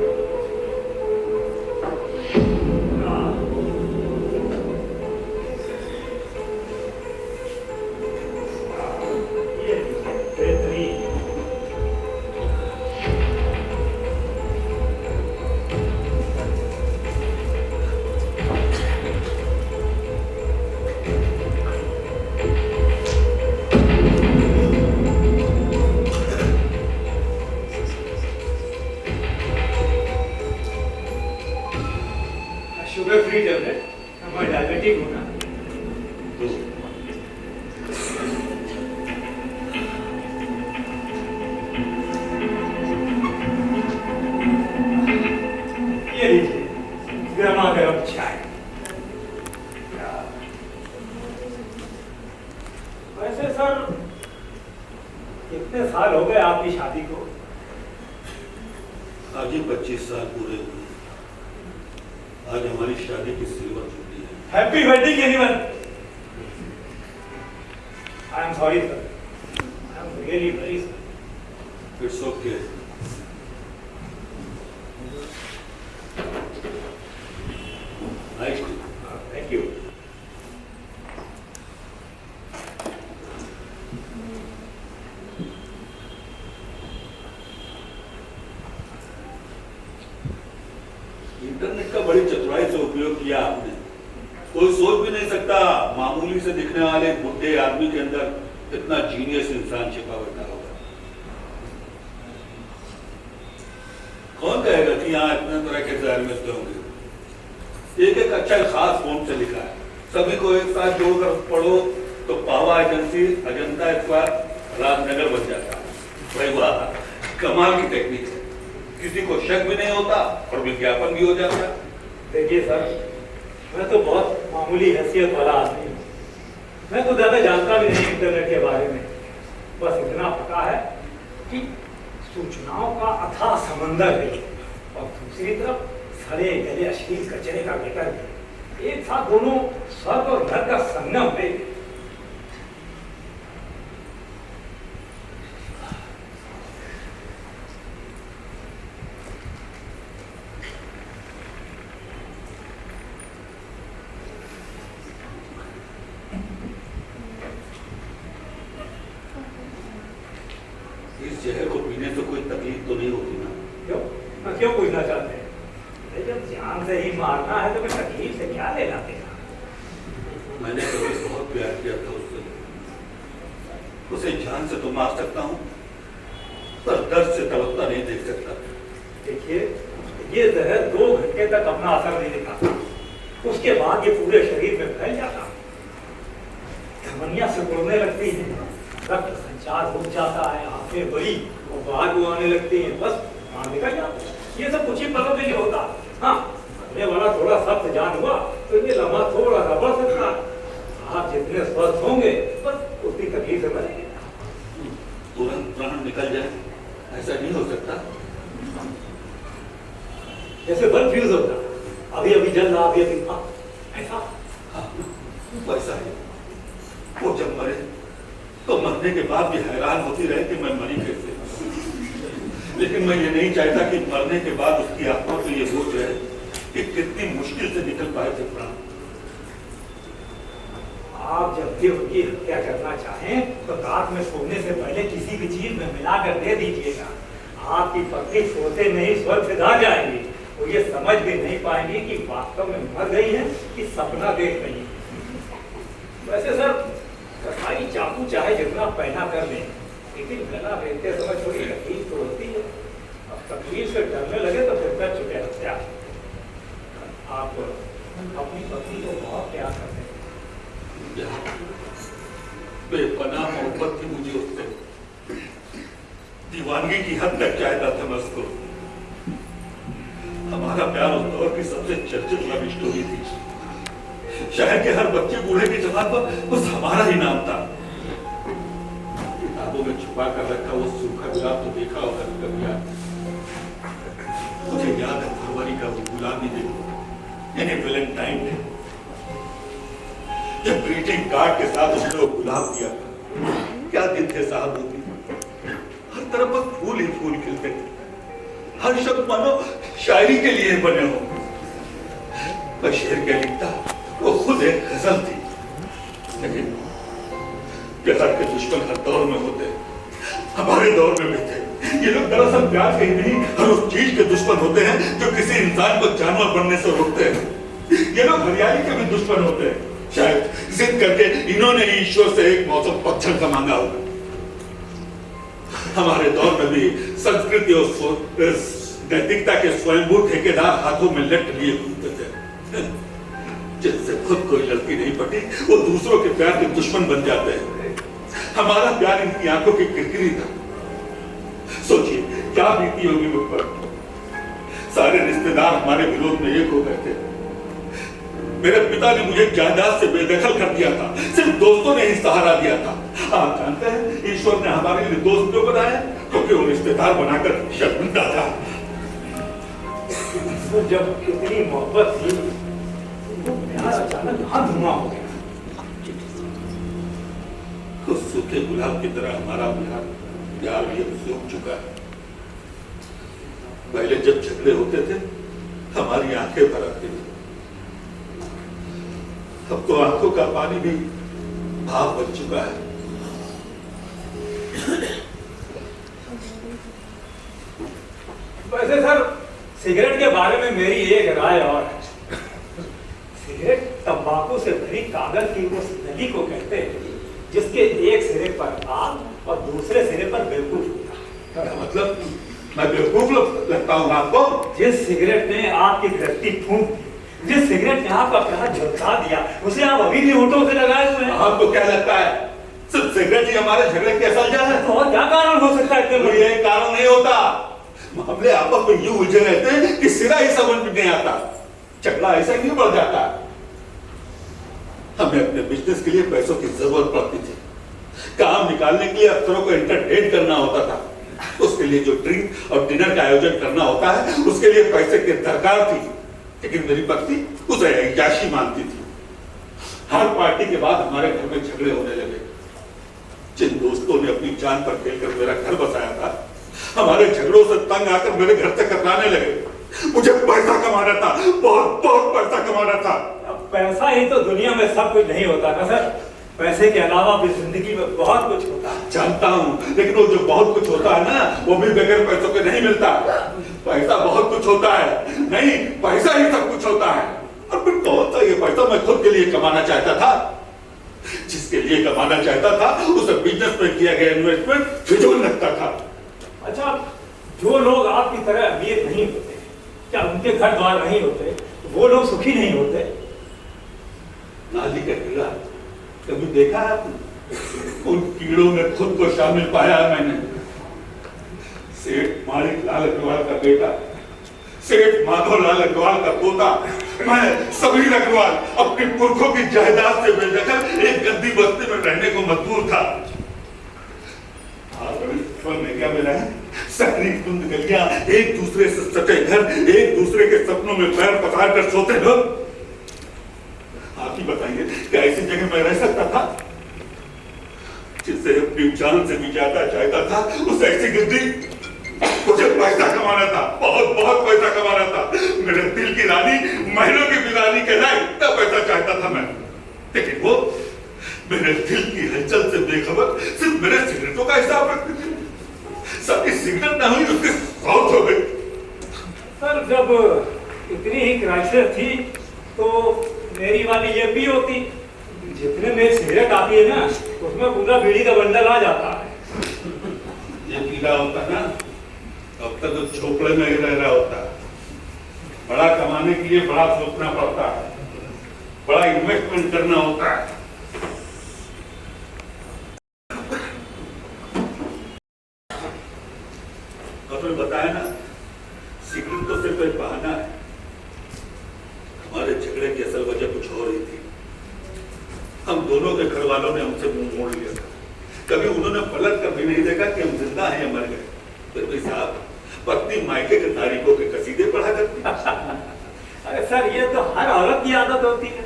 ये बेहतरीन। शुगर फ्री टेबलेट, मैं डायबिटिक हूँ ना। तो ये लीजिए गर्मा गर्म चाय। वैसे सर, कितने साल हो गए आपकी शादी को? आज ही 25 साल पूरे हुए। आज हमारी शादी की सिलवर जुबली है। Happy wedding anniversary. I am sorry sir, I am really very sorry. It's okay. Nice. Thank you. Internet का बड़ी चतुराई से उपयोग किया आपने। कोई सोच भी नहीं सकता मामूली से दिखने वाले बुढ़े आदमी के अंदर इतना जीनियस इंसान छिपा बैठा होगा। कौन कहेगा कि यहाँ इतने तरह के जहर मिलते होंगे। एक एक अच्छा खास फॉर्म से लिखा है, सभी को एक साथ जोड़कर पढ़ो तो पावा एजेंसी अजंता स्क्वायर राजनगर बन जाता है। भाई वाह, कमाल की टेक्निक है। किसी को शक भी नहीं होता और विज्ञापन भी हो जाता है। देखिए सर, मैं तो बहुत मामूली हैसियत वाला आदमी हूँ। मैं तो ज्यादा जानता भी नहीं इंटरनेट के बारे में। बस इतना पता है कि सूचनाओं का अथाह समंदर है और दूसरी तरफ सड़े गले अश्लील कचरे का गटर है। एक साथ दोनों स्वर्ग और नरक का संगम है। इस जहर को पीने से कोई तकलीफ तो नहीं होती ना? क्यों पूछना चाहते हैं? जब जान से ही मारना है तो फिर तकलीफ से क्या लेना देना? मैंने कभी बहुत प्यार किया था उससे। उसे जान से तो मार सकता हूँ पर दर्द से तड़पता नहीं देख सकता। देखिए, ये जहर 2 घंटे तक अपना असर नहीं दिखाता। उसके बाद ये पूरे शरीर में फैल जाता, धमनियां सिकुड़ने लगती हैं, रक्त संचार रुक जाता है, आंखें बड़ी और बाहर को आने लगती हैं। बस वहां निकल जाता। ये सब कुछ ही पलों में ही होता। हाँ, मरने वाला थोड़ा सख्त जान हुआ तो ये लम्हा थोड़ा सा बढ़ सकता है। आप जितने स्वस्थ होंगे बस वैसा ही वो जब मरे तो मरने के बाद भी हैरान होती रहे कि मैं मरी कैसे। लेकिन मैं ये नहीं चाहता कि मरने के बाद उसकी आत्मा को ये बोझ रहे कि कितनी मुश्किल से निकल पाए थे प्राण। आप जब भी उनकी हत्या करना चाहें तो रात में सोने से पहले किसी भी चीज में मिलाकर दे दीजिएगा। आपकी पत्नी सोते नहीं स्वर्ग से जा जाएंगी। वो ये समझ भी नहीं पाएंगी कि वास्तव में मर गई है कि सपना देख रही है। वैसे सर कसाई चाकू चाहे जितना पहना कर ले, लेकिन गला बेचते समय थोड़ी तकलीफ तो होती है। अब तकलीफ से डरने लगे तो फिर कर चुके हत्या। आप अपनी पत्नी को बहुत प्यार करते हैं। बेपनाह मोहब्बत थी मुझे उससे, दीवानगी की हद तक चाहता था मैं उसको। हमारा प्यार उस दौर की सबसे चर्चित लव स्टोरी थी। शहर के हर बच्चे बूढ़े की जबान पर बस हमारा ही नाम था। किताबों में छुपा कर रखा वो सूखा गुलाब तो देखा होगा कभी याद। मुझे याद है फरवरी का वो गुलाबी दिन, यानी वैलेंटाइन डे, जब ग्रीटिंग कार्ड के साथ उसने वो गुलाब दिया था। क्या दिन थे साहब वो दिन। हर तरफ बस फूल ही फूल खिलते थे। हर शब्द मानो शायरी के लिए बने हो। मैं शेर क्या लिखता, वो खुद एक गजल थी। लेकिन प्यार के दुश्मन हर दौर में होते, हमारे दौर में भी थे। ये लोग दरअसल प्यार के ही नहीं, हर उस चीज के दुश्मन होते हैं जो किसी इंसान को जानवर बनने से रोकते हैं। ये लोग हरियाली के भी दुश्मन होते हैं। शायद जिद करके इन्होंने ही ईश्वर से एक मौसम पतझड़ का मांगा होगा। हमारे दौर में भी संस्कृति और नैतिकता के स्वयंभू ठेकेदार हाथों में लट लिए घूमते थे। जिनसे खुद कोई लड़की नहीं पटी वो दूसरों के प्यार के दुश्मन बन जाते हैं। हमारा प्यार इनकी आंखों की किरकिरी था। सोचिए क्या बीती होगी मुझ पर। सारे रिश्तेदार हमारे विरोध में एक हो गए थे। मेरे पिता ने मुझे जायदाद से बेदखल कर दिया था। सिर्फ दोस्तों ने ही सहारा दिया था। आप जानते हैं ईश्वर ने हमारे लिए दोस्त क्यों बनाए? क्योंकि वो रिश्तेदार बनाकर शर्मिंदा था। तो जब इतनी मोहब्बत थी तो प्यार अचानक कहाँ धुआं हो गया। उस सूखे गुलाब की तरह हमारा प्यार भी अब सूख चुका है। पहले जब झगड़े होते थे हमारी आंखें भर आती थी। अब तो आंखों का पानी भी भाव बन चुका है। वैसे सर सिगरेट के बारे में मेरी एक राय और है। सिगरेट तंबाकू से भरी कागज की उस नली को कहते हैं जिसके एक सिरे पर आग और दूसरे सिरे पर बेवकूफ होता। मतलब मैं बेवकूफ लगता हूँ आपको? जिस सिगरेट ने आपकी गलती फूंक दी, जिस सिगरेट ने आपका प्यार झुलसा दिया, उसे आप अभी भी होठों से लगाए हुए हैं। आपको क्या लगता है सिर्फ सिगरेट ही हमारे झगड़े की असल जड़ है? तो और क्या कारण हो सकता है? कोई एक कारण नहीं होता। मामले आपस में यूं उलझे रहते हैं कि सिरा ही समझ में नहीं आता। झगड़ा ऐसा ही नहीं बढ़ जाता। हमें अपने बिजनेस के लिए पैसों की जरूरत पड़ती थी। काम निकालने के लिए अफसरों को एंटरटेन करना होता था। उसके लिए जो ड्रिंक और डिनर का आयोजन करना होता है उसके लिए पैसे की दरकार थी। लेकिन मेरी पत्नी उसे ऐयाशी मानती थी। हर पार्टी के बाद हमारे घर में झगड़े होने लगे। जिन दोस्तों ने अपनी जान पर खेलकर मेरा घर बसाया था हमारे झगड़ों से तंग आकर मेरे घर से कतराने लगे। मुझे पैसा कमाना था, बहुत बहुत पैसा कमाना था। अब पैसा ही तो दुनिया में सब कुछ नहीं होता ना सर। पैसे के अलावा भी जिंदगी में बहुत कुछ होता है। जानता हूँ, लेकिन वो जो बहुत कुछ होता है ना वो भी बगैर पैसों के नहीं मिलता। पैसा बहुत कुछ होता है, नहीं पैसा ही सब कुछ होता है। और फिर कौन सा ये पैसा मैं खुद के लिए कमाना चाहता था? जिसके लिए कमाना चाहता था उसे बिजनेस में किया गया इन्वेस्टमेंट फिजूल लगता था। अच्छा, जो लोग आपकी तरह अमीर नहीं होते, क्या उनके घर द्वार नहीं होते, वो लोग सुखी नहीं होते? नाली का कीड़ा कभी देखा है आपने? उन कीड़ों में खुद को शामिल पाया है मैंने। सेठ माणिक लाल अग्रवाल का बेटा, सेठ माधव लाल अग्रवाल का पोता, मैं समीर अग्रवाल अपने पुरखों की जायदाद से बेदखल एक गंदी बस्ती में रहने को मजबूर था। में क्या मिला है? सकरी धुंध गलियां, एक दूसरे से सटे घर, एक दूसरे के सपनों में पैर पसार कर सोते लोग। आप ही बताइए कि ऐसी जगह मैं रह सकता था जिससे अपनी जान से भी ज्यादा चाहता था, उस ऐसी गिरदी। मुझे पैसा कमाना था, बहुत बहुत पैसा कमाना था। मेरे दिल की रानी, महीनों की भी रानी कहलाए, इतना पैसा चाहता था मैं। लेकिन वो मेरे दिल की हलचल से बेखबर सिर्फ मेरे सिगरेटों का हिसाब रखती थी। सारी सिगरेट ना हुई उसकी मौत हो गई। सर जब इतनी ही क्राइसिस थी तो मेरी वाली ये भी होती। जितने में सिगरेट आती है ना उसमें पूरा बीड़ी का बंडल आ जाता है। ये पीला होता ना अब तक तो झोपड़े में ही रह रहा होता। बड़ा कमाने के लिए बड़ा सोचना पड़ता है, बड़ा इन्वेस्टमेंट करना होता है। आपने बताया ना, सिगरेट तो सिर्फ एक बहाना है। हमारे झगड़े की असल वजह कुछ और ही थी। हम दोनों के घर वालों ने हमसे मुंह मोड़ लिया था। कभी उन्होंने पलट कर भी नहीं देखा कि हम जिंदा हैं या मर गए। फिर भी साहब, पत्नी मायके के तारीखों के कसीदे पढ़ा करती। अरे सर ये तो हर औरत की आदत होती है।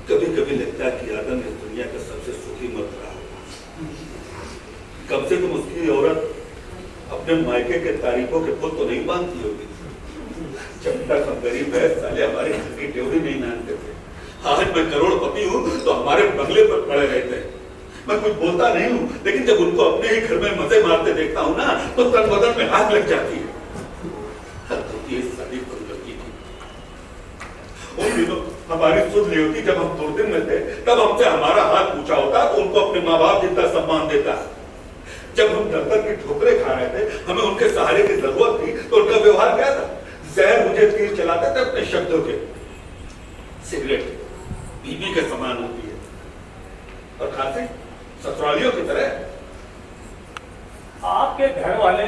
कभी कभी लगता है कि आदम इस दुनिया का सबसे सुखी मर्द रहा होगा। कम से कम उसकी औरत अपने मायके के तारीखों के पुल तो नहीं बांधती होगी। जब तक हम गरीब है साले हमारे घर की ड्योरी नहीं मानते थे। आज मैं करोड़पति हूँ तो हमारे बंगले पर पड़े रहते हैं। मैं कुछ बोलता नहीं हूँ, लेकिन जब उनको अपने ही घर में मजे मारते देखता हूँ ना तो तन बदन में आग लग जाती है। शादी लड़की थी। उन दिनों हमारी सुध नहीं होती। जब हम 2 दिन में थे तब हमसे हमारा हाथ पूछा होता तो उनको अपने माँ बाप जितना सम्मान देता। जब हम दर की ठोकरें खा रहे थे, हमें उनके सहारे की जरूरत थी तो उनका व्यवहार क्या था? जहर मुझे तीर चलाते थे अपने शब्दों के। सिगरेट बीबी के समान होती है और खांसी ससुरालियों की तरह। आपके घर वाले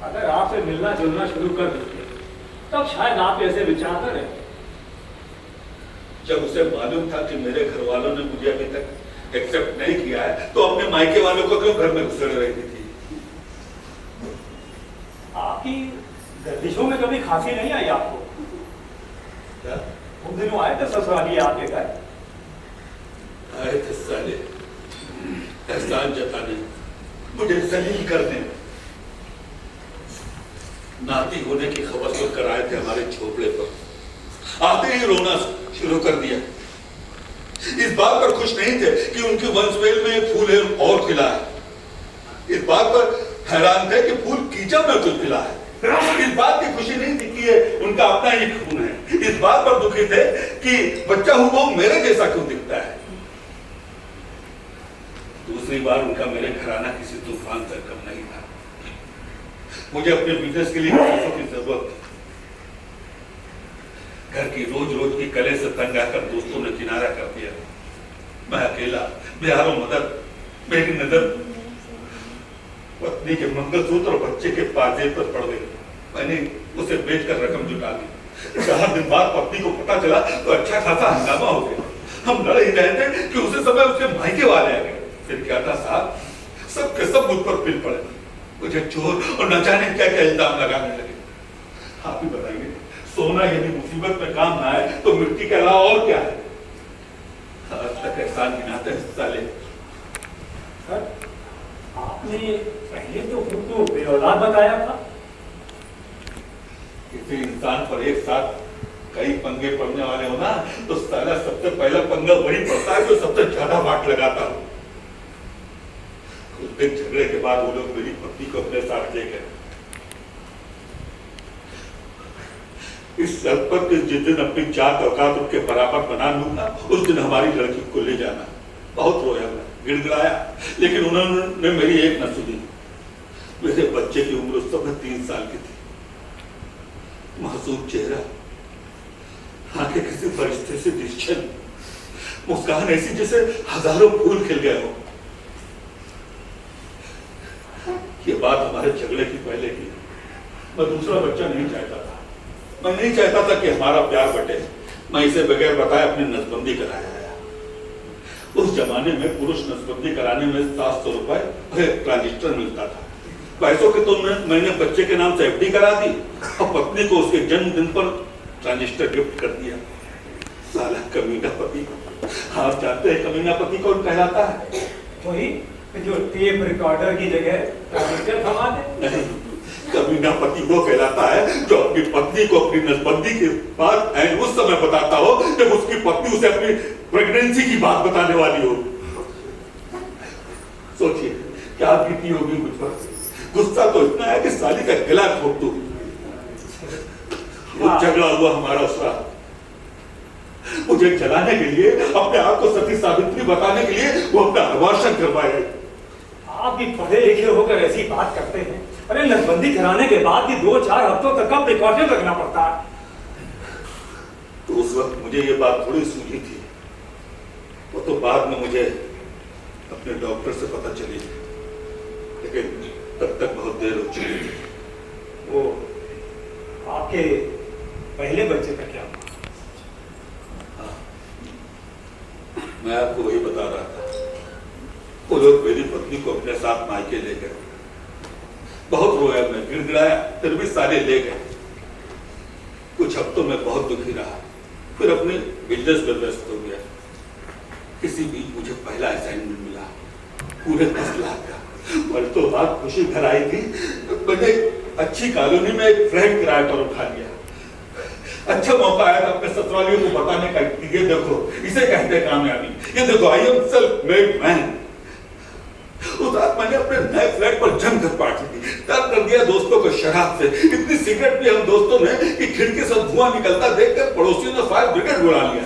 अगर आपसे मिलना जुलना शुरू कर देते तब शायद आप ऐसे विचार करें। जब उसे मालूम था कि मेरे घर वालों ने मुझे अभी तक एक्सेप्ट नहीं किया है तो अपने मायके वालों को क्यों घर में घुसड़ रही थी? आपकी गर्दिशों में कभी खांसी नहीं आई आपको? क्या? उन दिनों आए थे ससुराली आपके घर? आए थे साले एहसान जताने, मुझे जलील करने। नाती होने की खबर सुनकर आए थे हमारे झोपड़े पर। आते ही रोना शुरू कर दिया। इस बात पर खुश नहीं थे कि उनके वंशवेल में एक फूल है और खिला है। इस बात पर हैरान थे कि फूल कीचड़ में क्यों खिला है। इस बात की खुशी नहीं थी कि ये उनका अपना ही खून है। इस बात पर दुखी थे कि बच्चा हुआ मेरे जैसा क्यों दिखता है। दूसरी बार उनका मेरे घर आना किसी तूफान से कम नहीं था। मुझे अपने बिजनेस के लिए पैसों की जरूरत थी। घर की रोज रोज की कले से तंग आकर दोस्तों ने किनारा कर दिया। मैं अकेला, बेहारों मदद। मेरी नजर पत्नी के मंगलसूत्र और बच्चे के पाजेब पर पड़ गई। मैंने उसे बेचकर रकम जुटा ली। 4 दिन बाद पत्नी को पता चला तो अच्छा खासा हंगामा हो गया। हम लड़ ही रहे थे कि उसे समय उसके मायके वाले आ गए। फिर क्या था साहब, सबके सब मुझ पर पिल पड़े। मुझे चोर और न जाने क्या क्या इल्जाम लगाने लगे। आप ही बताइए, सोना यदि मुसीबत में काम ना आए तो मिट्टी के अलावा और क्या है? आज तक एहसान गिनाते हैं साले। सर आपने पहले तो खुद को बेऔलाद बताया था। किसी इंसान पर एक साथ कई पंगे पड़ने वाले हो ना तो साला सबसे पहला पंगा वही पड़ता है जो सबसे ज्यादा वाट लगाता हो। उस दिन झगड़े के बाद वो लोग मेरी पत्नी को अपने साथ ले गए। इस शर्त पर कि जिस दिन अपनी जात औकात उनके बराबर बना लूंगा उस दिन हमारी लड़की को ले जाना। बहुत रोया मैं, गिड़गिड़ाया, लेकिन उन्होंने मेरी एक न सुनी। मेरे बच्चे की उम्र उस समय 3 साल की थी। मासूम चेहरा, आंखें किसी फरिश्ते से निश्चल, मुस्कान ऐसी जैसे हजारों फूल खिल गए हो। ये बात हमारे झगड़े की पहले की। मैं दूसरा बच्चा नहीं चाहता था। मैं नहीं चाहता था कि हमारा प्यार बटे। मैं इसे बगैर बताए अपनी नसबंदी कराया आया। उस जमाने में पुरुष नसबंदी कराने में 700 रुपए ट्रांजिस्टर मिलता था। पैसों के तो मैंने बच्चे के नाम से FD करा दी और पत्नी को उसके जन्मदिन पर ट्रांजिस्टर गिफ्ट कर दिया। साला कमीना पति। आप जानते हैं कमीना पति कौन कहलाता है? वही जो टेप रिकॉर्डर की जगह ट्रांजिस्टर थमा दे। नहीं, कमीना पति वो कहलाता है जो अपनी पत्नी को अपनी नसबंदी के बाद एंड उस समय बताता हो जब उसकी पत्नी उसे अपनी प्रेगनेंसी की बात बताने वाली हो। सोचिए क्या बीती होगी मुझ पर। गुस्सा तो इतना है कि साली का गला ठोक दूं। वो झगड़ा हुआ हमारा उसका, मुझे जलाने के लिए, अपने आप को सती सावित्री बताने के लिए वो अपना अबार्शन करवाया। आप भी पढ़े लिखे होकर ऐसी बात करते हैं। अरे नसबंदी कराने के बाद भी 2-4 हफ्तों तक का प्रिकॉशन रखना पड़ता है। तो उस वक्त मुझे ये बात थोड़ी सूझी थी। वो तो बाद में मुझे अपने डॉक्टर से पता चली, लेकिन तब तक बहुत देर हो चुकी थी। वो आपके पहले बच्चे का क्या हुआ? मैं आपको वही बता रहा था। वो लोग मेरी पत्नी को अपने साथ मायके ले गए। बहुत रोया मैं, गिड़गिड़ाया, फिर भी सारे ले गए। कुछ हफ्तों में बहुत दुखी रहा, फिर अपने बिजनेस में व्यस्त हो गया। किसी बीच मुझे पहला असाइनमेंट मिला, पूरे 10 लाख का। पर तो बात खुशी घर आई थी। मैंने अच्छी कॉलोनी में एक फ्लैट किराए पर उठा लिया। अच्छा मौका आया था अपने ससुरालियों को बताने का, ये देखो इसे कहते हैं कामयाबी। ये देखो I am self made man. उस रात मैंने अपने नए फ्लैट पर जमकर पार्टी दी। तब कर दिया दोस्तों को शराब से। इतनी सिगरेट पी हम दोस्तों ने कि खिड़की से धुआं निकलता देखकर पड़ोसियों ने फायर ब्रिगेड बुला लिया।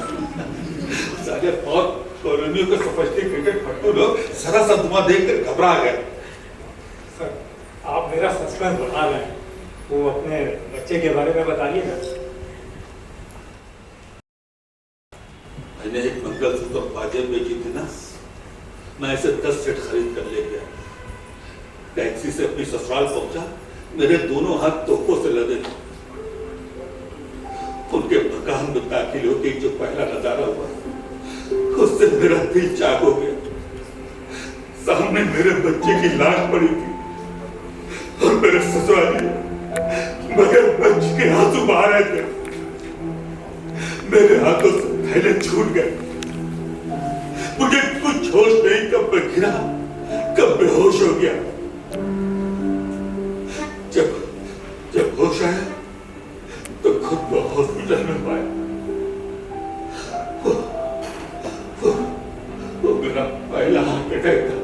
सारे कॉलोनियों के सोफिस्टिकेटेड फट्टू लोग जरा सा धुआं देखकर घबरा गए। सर, आप मेरा सस्पेंस बढ़ा रहे हैं। वो अपने बच्चे के बारे में बताइए ना। मैंने एक मंगलसूत्र बाजेब बेची थी ना, मैं इसे 10 सेट खरीद कर ले गया। टैक्सी से अपनी ससुराल पहुंचा, मेरे दोनों हाथ तोपों से लदे थे। उनके मकान में दाखिल होके जो पहला नजारा हुआ, उससे मेरा दिल चाक हो गया। सामने मेरे बच्चे की लाश पड़ी थी और मेरे ससुराली मगर बच्चे के आंसू बहा रहे थे। मेरे हाथों से थैले छूट गए। मुझे कुछ होश नहीं, कब मैं गिरा, कब बेहोश हो गया। जब होश आया तो खुद को हॉस्पिटल में पाया। वो मेरा पहला हार्ट अटैक था।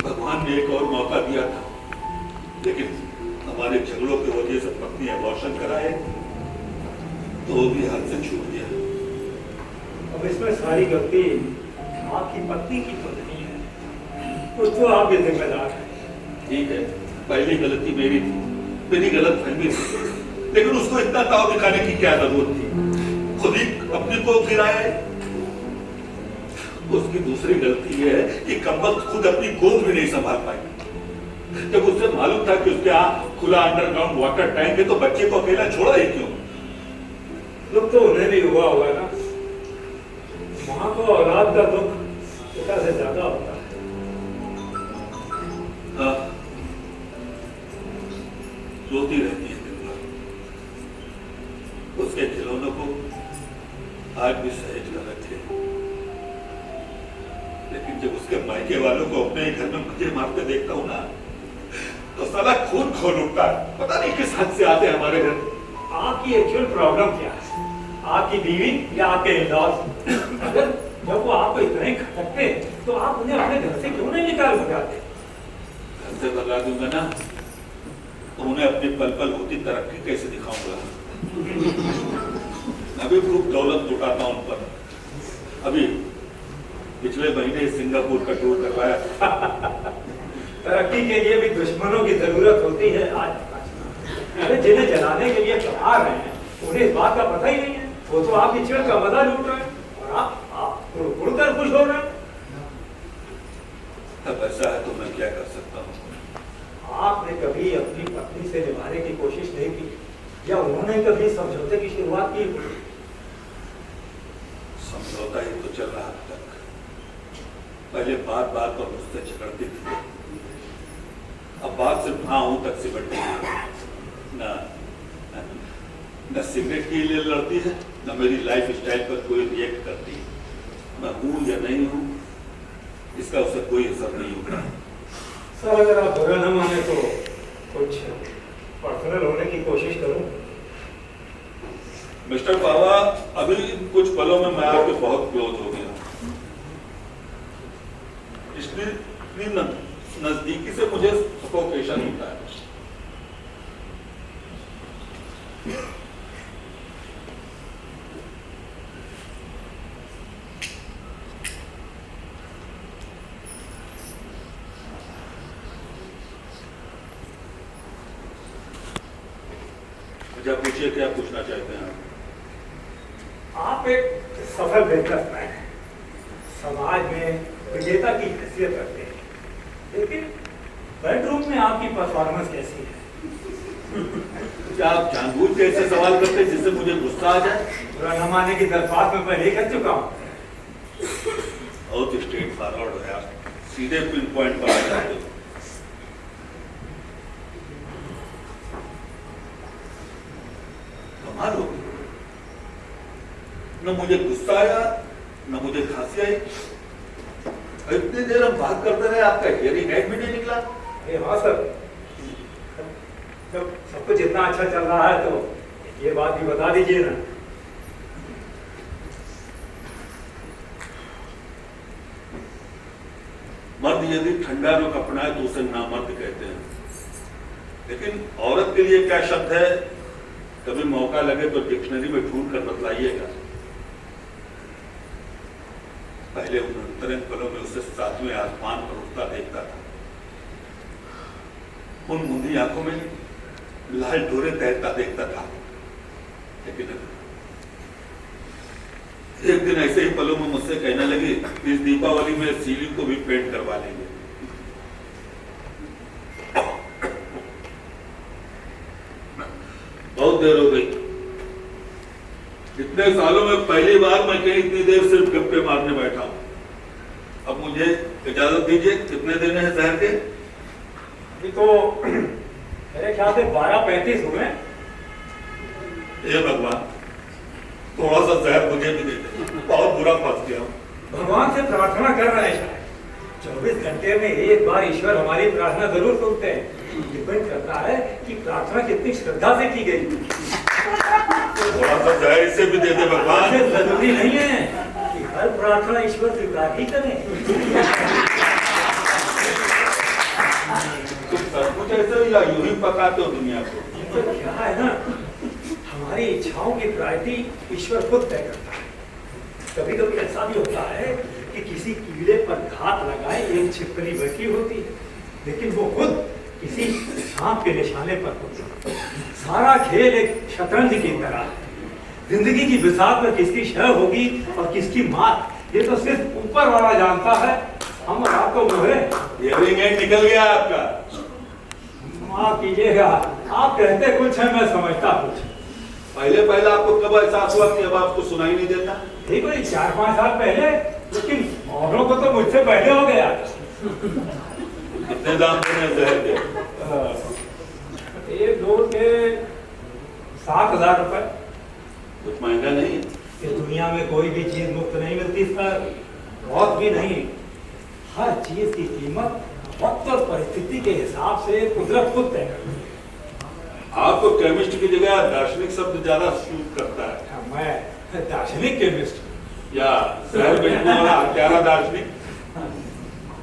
भगवान ने एक और मौका दिया था, लेकिन हमारे झगड़ों की वजह से पत्नी अबॉर्शन कराए तो वो भी हाथ से छूट गया। अब इसमें सारी गलती आपकी पत्नी की तो नहीं है, तो आप भी जिम्मेदार हैं। ठीक है, पहली गलती मेरी थी, मेरी गलत फहमी थी, लेकिन उसको इतना ताव दिखाने की क्या जरूरत थी? खुद ही अपनी को गिराया। उसकी दूसरी गलती यह है कि कमबख्त खुद अपनी गोद भी नहीं संभाल पाई। जब उसे मालूम था कि उसके यहाँ खुला अंडरग्राउंड वाटर टैंक है तो बच्चे को अकेला छोड़ा ही क्यों? दुख तो उन्हें भी हुआ होगा ना। माँ को औलाद का दुख पिता से ज्यादा होता है। हाँ, रोती रहती है दिन भर। उसके खिलौनों को आज भी सहेज कर रखे, लेकिन जब उसके मायके वालों को अपने ही घर में मजे मारते देखता हूँ ना, तो साला खून खोल उठता है। पता नहीं किस हद से आते हैं हमारे घर। आपकी एक्चुअल प्रॉब्लम क्या है? आपकी बीवी या आपके इन-लॉज? अगर जब वो आपको इतना ही खटकते तो आप उन्हें अपने घर से क्यों नहीं निकाल भगाते? घर से भगा दूंगा ना तो उन्हें अपनी पल पल होती तरक्की कैसे दिखाऊंगा? अभी खूब दौलत लुटाता उन पर। अभी पिछले महीने सिंगापुर का टूर करवाया। तरक्की के लिए भी दुश्मनों की जरूरत होती है आज। अरे जिन्हें जलाने के लिए कमा रहे हैं उन्हें इस बात का पता ही नहीं है। वो तो आपकी चिड़ का मजा लूट रहे हैं और आप उड़ कर खुश हो रहे हैं। अब ऐसा है तो मैं क्या कर सकता हूँ? आपने कभी अपनी पत्नी से निभाने की कोशिश नहीं की या उन्होंने कभी समझौते की शुरुआत की? समझौता ही तो चल रहा अब तक। पहले बात बात पर मुझसे झगड़ती थी, अब बात सिर्फ हाँ हूं तक सिमटती है। न सिगरेट के लिए लड़ती है, न मेरी लाइफ स्टाइल पर कोई रिएक्ट करती है। मैं हूं या नहीं हूं इसका उसे कोई असर नहीं होता। सर अगर आप बुरा न माने तो कुछ पर्सनल होने की कोशिश करूं। मिस्टर बाबा, अभी कुछ पलों में मैं आपके बहुत क्लोज हो गया, इसलिए नजदीकी से मुझे सफोकेशन होता है। मुझे पूछिए क्या पूछना चाहते हैं आप एक सफल बिजनेसमैन हैं, समाज में विजेता की हैसियत रखते हैं, लेकिन बेडरूम में आपकी परफॉर्मेंस कैसी है? क्या आप जानबूझ के ऐसे सवाल करते हैं जिससे मुझे गुस्सा आ जाए? बुरा न मानने की दरख्वास्त मैं पहले कर चुका हूँ। बहुत स्ट्रेट फॉरवर्ड है आप, सीधे पिन पॉइंट पर आ जाते हो। कमाल हो गई, न मुझे गुस्सा आया न मुझे खांसी आई। इतनी देर हम बात करते रहे, आपका हियरिंग एड भी नहीं निकला। अरे हाँ सर, जब सब कुछ इतना अच्छा चल रहा है तो ये बात भी बता दीजिए ना। मर्द यदि ठंडा रुख अपनाए तो उसे नामर्द कहते हैं, लेकिन औरत के लिए क्या शब्द है, कभी मौका लगे तो डिक्शनरी में ढूंढ कर बतलाइएगा। पहले उन अंतरंग पलों में उसे सातवें आसमान पर उठता देखता था, उन मुंदी आंखों में लाल डोरे तैरता देखता था, लेकिन एक दिन ऐसे ही पलों में मुझसे कहने लगी इस दीपावली में सीलिंग को भी पेंट करवा लेंगे। बहुत देर हो गई, इतने सालों में पहली बार मैं कहीं इतनी देर सिर्फ गप्पे मारने बैठा हूं। अब मुझे इजाजत दीजिए, कितने दिन है जहर के? अभी तो मेरे ख्याल से 12:35 हुए। हे भगवान, थोड़ा सा जहर मुझे भी दे दे, बहुत बुरा फंस गया हूं। भगवान से प्रार्थना कर रहे हैं, 24 घंटे में एक बार ईश्वर हमारी प्रार्थना जरूर सुनते हैं। डिपेंड करता है कि प्रार्थना कितनी श्रद्धा से की गई। थोड़ा सा जहर इसे भी दे दे भगवान। जरूरी नहीं है कि हर प्रार्थना ईश्वर स्वीकार ही करे। तुम सचमुच ऐसे या यूं ही पकाते हो दुनिया को? तो क्या है ना, हमारी इच्छाओं की प्रायोरिटी ईश्वर खुद तय करता है। कभी कभी ऐसा भी होता है कि किसी कीड़े पर घात लगाए एक छिपकली बैठी होती है, लेकिन वो खुद किसी सांप के निशाने पर होती है। सारा खेल एक शतरंज की तरह है। जिंदगी की बिसात में किसकी क्षय होगी और किसकी मात, ये तो सिर्फ ऊपर वाला जानता है। हम और आप तो मोहे। हियरिंग एड निकल गया आपका। माफ कीजिएगा, आप कहते कुछ है, मैं समझता कुछ। पहले आपको कब एहसास हुआ कि अब आपको सुनाई नहीं देता? ठीक है, 4-5 साल पहले, लेकिन औरों को तो मुझसे पहले हो गया। कितने दाम देने हैं जहर के? एक डोज के 7,000 रुपए। कुछ महंगा नहीं है। इस दुनिया में कोई भी चीज मुफ्त नहीं मिलती सर, बहुत भी नहीं। हर चीज की कीमत वक्त और परिस्थिति के हिसाब से कुदरत खुद तय करती है। आपको केमिस्ट की जगह दार्शनिक शब्द ज्यादा सूट करता है। मैं दार्शनिक केमिस्ट या जहर बेचने वाला हत्यारा दार्शनिक।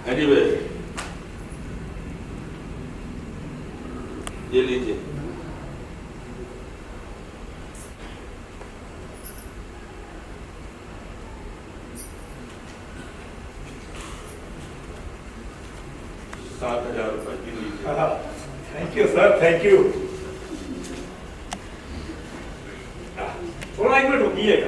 एनीवे, ये लीजिए। ₹7,000 thank you sir, thank you. थोड़ा एक मिनट रुकिएगा।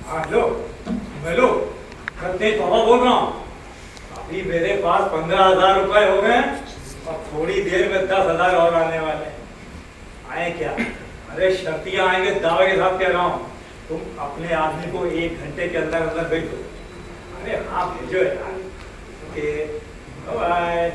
हेलो हेलो, मैं तेज बाबा बोल रहा हूँ। अभी मेरे पास 15,000 रुपए हो गए और थोड़ी देर में 10,000 और आने वाले हैं। आए क्या? अरे शर्तियाँ आएंगे, दावे के साथ कह रहा हूँ। तुम अपने आदमी को 1 घंटे के अंदर अंदर भेज दो। अरे हाँ भेजो यार। Okay bye.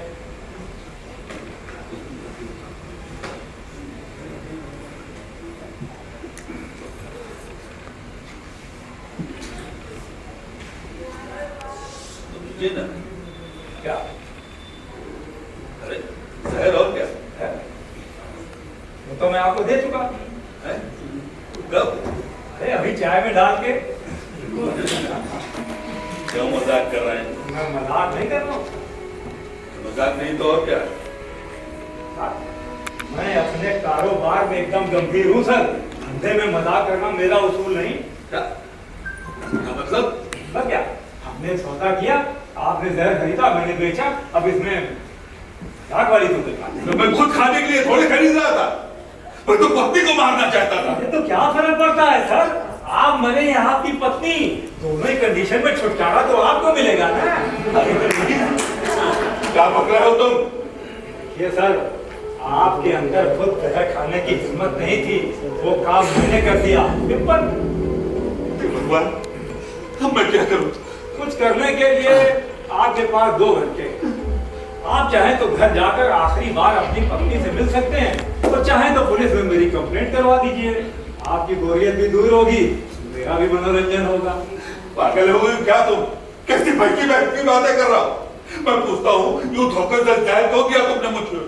ना क्या? अरे जहर और क्या है? वो तो मैं आपको दे चुका है? कब? अरे अभी चाय में डाल के। क्यों मजाक कर रहे हैं? मैं मजाक नहीं कर रहा हूँ। मजाक नहीं तो और क्या? मैं अपने कारोबार में एकदम गंभीर हूँ सर। धंधे में मजाक करना मेरा उसूल नहीं। क्या मतलब? क्या? हमने सौदा किया, आपने जहर खरीदा, मैंने बेचा, अब इसमें मजाक वाली तो कोई बात नहीं। तो मैं खुद खाने के लिए थोड़ी खरीद रहा था, मैं तो पत्नी को मारना चाहता था। ये तो क्या फर्क पड़ता है सर? आप मरे या आपकी पत्नी, दोनों ही कंडीशन में छुटकारा तो आपको मिलेगा ना। क्या बक रहे हो तुम? ये सर, आपके अंदर खुद जहर खाने की हिम्मत नहीं थी, वो काम मैंने कर दिया। सिंपल। भगवान, अब मैं क्या करूं? कुछ करने के लिए आपके पास 2 घंटे। आप चाहें तो घर जाकर आखिरी बार अपनी पत्नी से मिल सकते हैं, और चाहें तो पुलिस में मेरी कंप्लेंट करवा दीजिए। आपकी बोरियत भी दूर होगी, मेरा भी मनोरंजन होगा। पागल हो गए क्या तुम? कैसी भड़की की बातें कर रहा हो? मैं पूछता हूँ, यूं धोखेधड़ी जाहिर क्यों किया तुमने मुझे?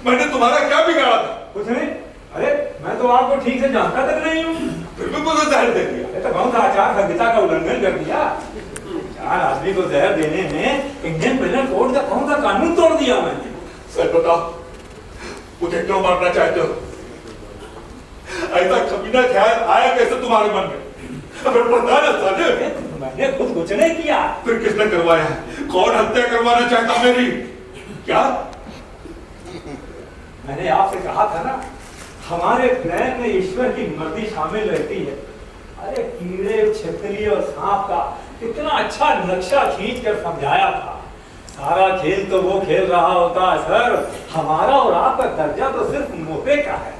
मैंने तुम्हारा क्या बिगाड़ा था? कुछ नहीं। अरे मैं तो आपको ठीक से जानता तक नहीं हूँ। फिर भी मुझे जहर दे दिया। तो कौन सा आचार संहिता का उल्लंघन कर दिया? 4 आदमी को जहर देने में इंडियन पेनल कोड का कौन सा कानून तोड़ दिया मैंने? सच बताओ, मुझे क्यों मारना चाहते हो? ऐसा कमीना ख्याल आया कैसे तुम्हारे मन में? अगर पता ना साले। मैंने खुद कुछ नहीं किया। फिर किसने करवाया? कौन हत्या करवाना चाहता मेरी? क्या? मैंने आपसे कहा था ना, हमारे प्लान में ईश्वर की मर्जी शामिल रहती है। अरे कीड़े, छिपकली और सांप का कितना अच्छा नक्शा खींच कर समझाया था। सारा खेल तो वो खेल रहा होता है सर। हमारा और आपका दर्जा तो सिर्फ मोटे का है।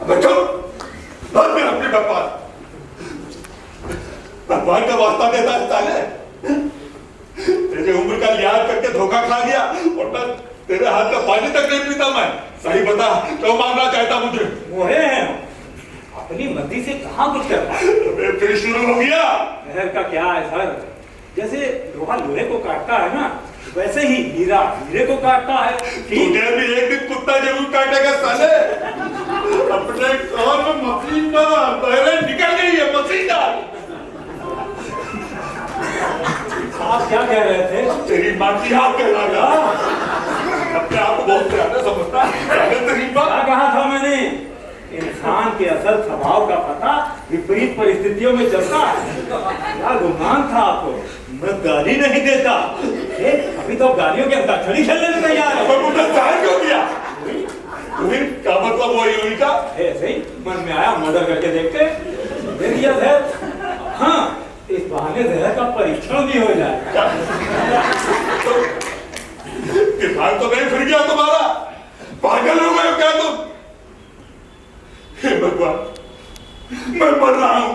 अपनी बकवास, भगवान का वास्ता देता है साले। तेरे उम्र का लिहाज करके धोखा खा गया, और तेरे हाथ का पानी तक नहीं पीता मैं। सही बता, क्यों मारना चाहता मुझे? मोहे हैं, अपनी मर्जी से कहाँ कुछ कर पाए। फिर शुरू हो गया। जहर का क्या है सर? जैसे लोहा लोहे को काटता है ना, वैसे ही हीरा हीरे को काटता है। तुझे भी एक दिन कुत्ता जरूर काटेगा साले। अपने कान में मशीन डाल, पहले निकल गई है मशीन डाल। आप क्या कह रहे थे? तेरी मां की हाथ कह रहा था। अपने आप को बहुत प्यारा समझता है। तेरी मां क्या कहा था मैंने? इंसान के असल स्वभाव का पता विपरीत परिस्थितियों में चलता है। क्या गुमान था आपको? मैं गाली नहीं देता। अभी तो गालियों के अंताक्षरी खेलने में तैयार है। मुझे जाहिर क्यों किया? क्या मतलब हुआ यूं का? ऐसे ही मन में आया, मर्डर करके देखते, दे दिया जहर। हाँ, इस बहाने जहर का परीक्षण भी हो जाएगा। दिमाग तो नहीं फिर गया तुम्हारा? पागल हो गए हो क्या तुम? हे भगवान, मैं मर रहा हूं।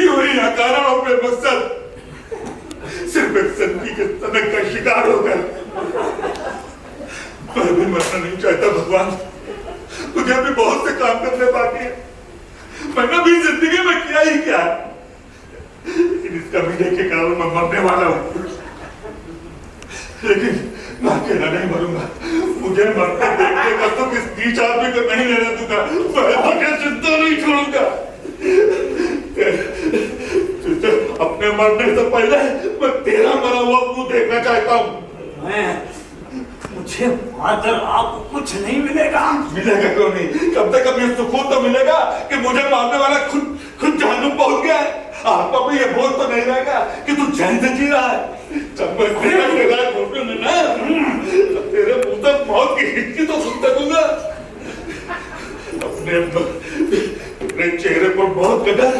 यूं कारण अपने मकसद सिर्फ एक संधि के सनक का शिकार हो गया। मैं भी मरना नहीं चाहता भगवान। मुझे अभी बहुत से काम करने बाकी है। मैंने भी जिंदगी में किया ही क्या, लेकिन इसका मीडिया के कारण मैं मरने वाला हूं। लेकिन मैं अकेला नहीं मरूंगा। मुझे मरते देखने का तो किस नीच आदमी को नहीं लेने दूंगा। मैं तुझे जिंदा नहीं छोड़ूंगा। अपने मरने से पहले मैं तेरा मरा हुआ मुंह देखना चाहता हूँ। मुझे मारकर आपको कुछ नहीं मिलेगा। मिलेगा क्यों नहीं? कब तक अब ये सुकून तो मिलेगा कि मुझे मारने वाला खुद जहन्नुम पहुंच गया है। आपको भी ये बोझ तो नहीं रहेगा कि तू चैन से जी रहा है। जब मैं तेरा फोटो में ना तेरे मुंह तक मौत की हिचकी तो सुनता दूंगा। अपने चेहरे पर बहुत कदर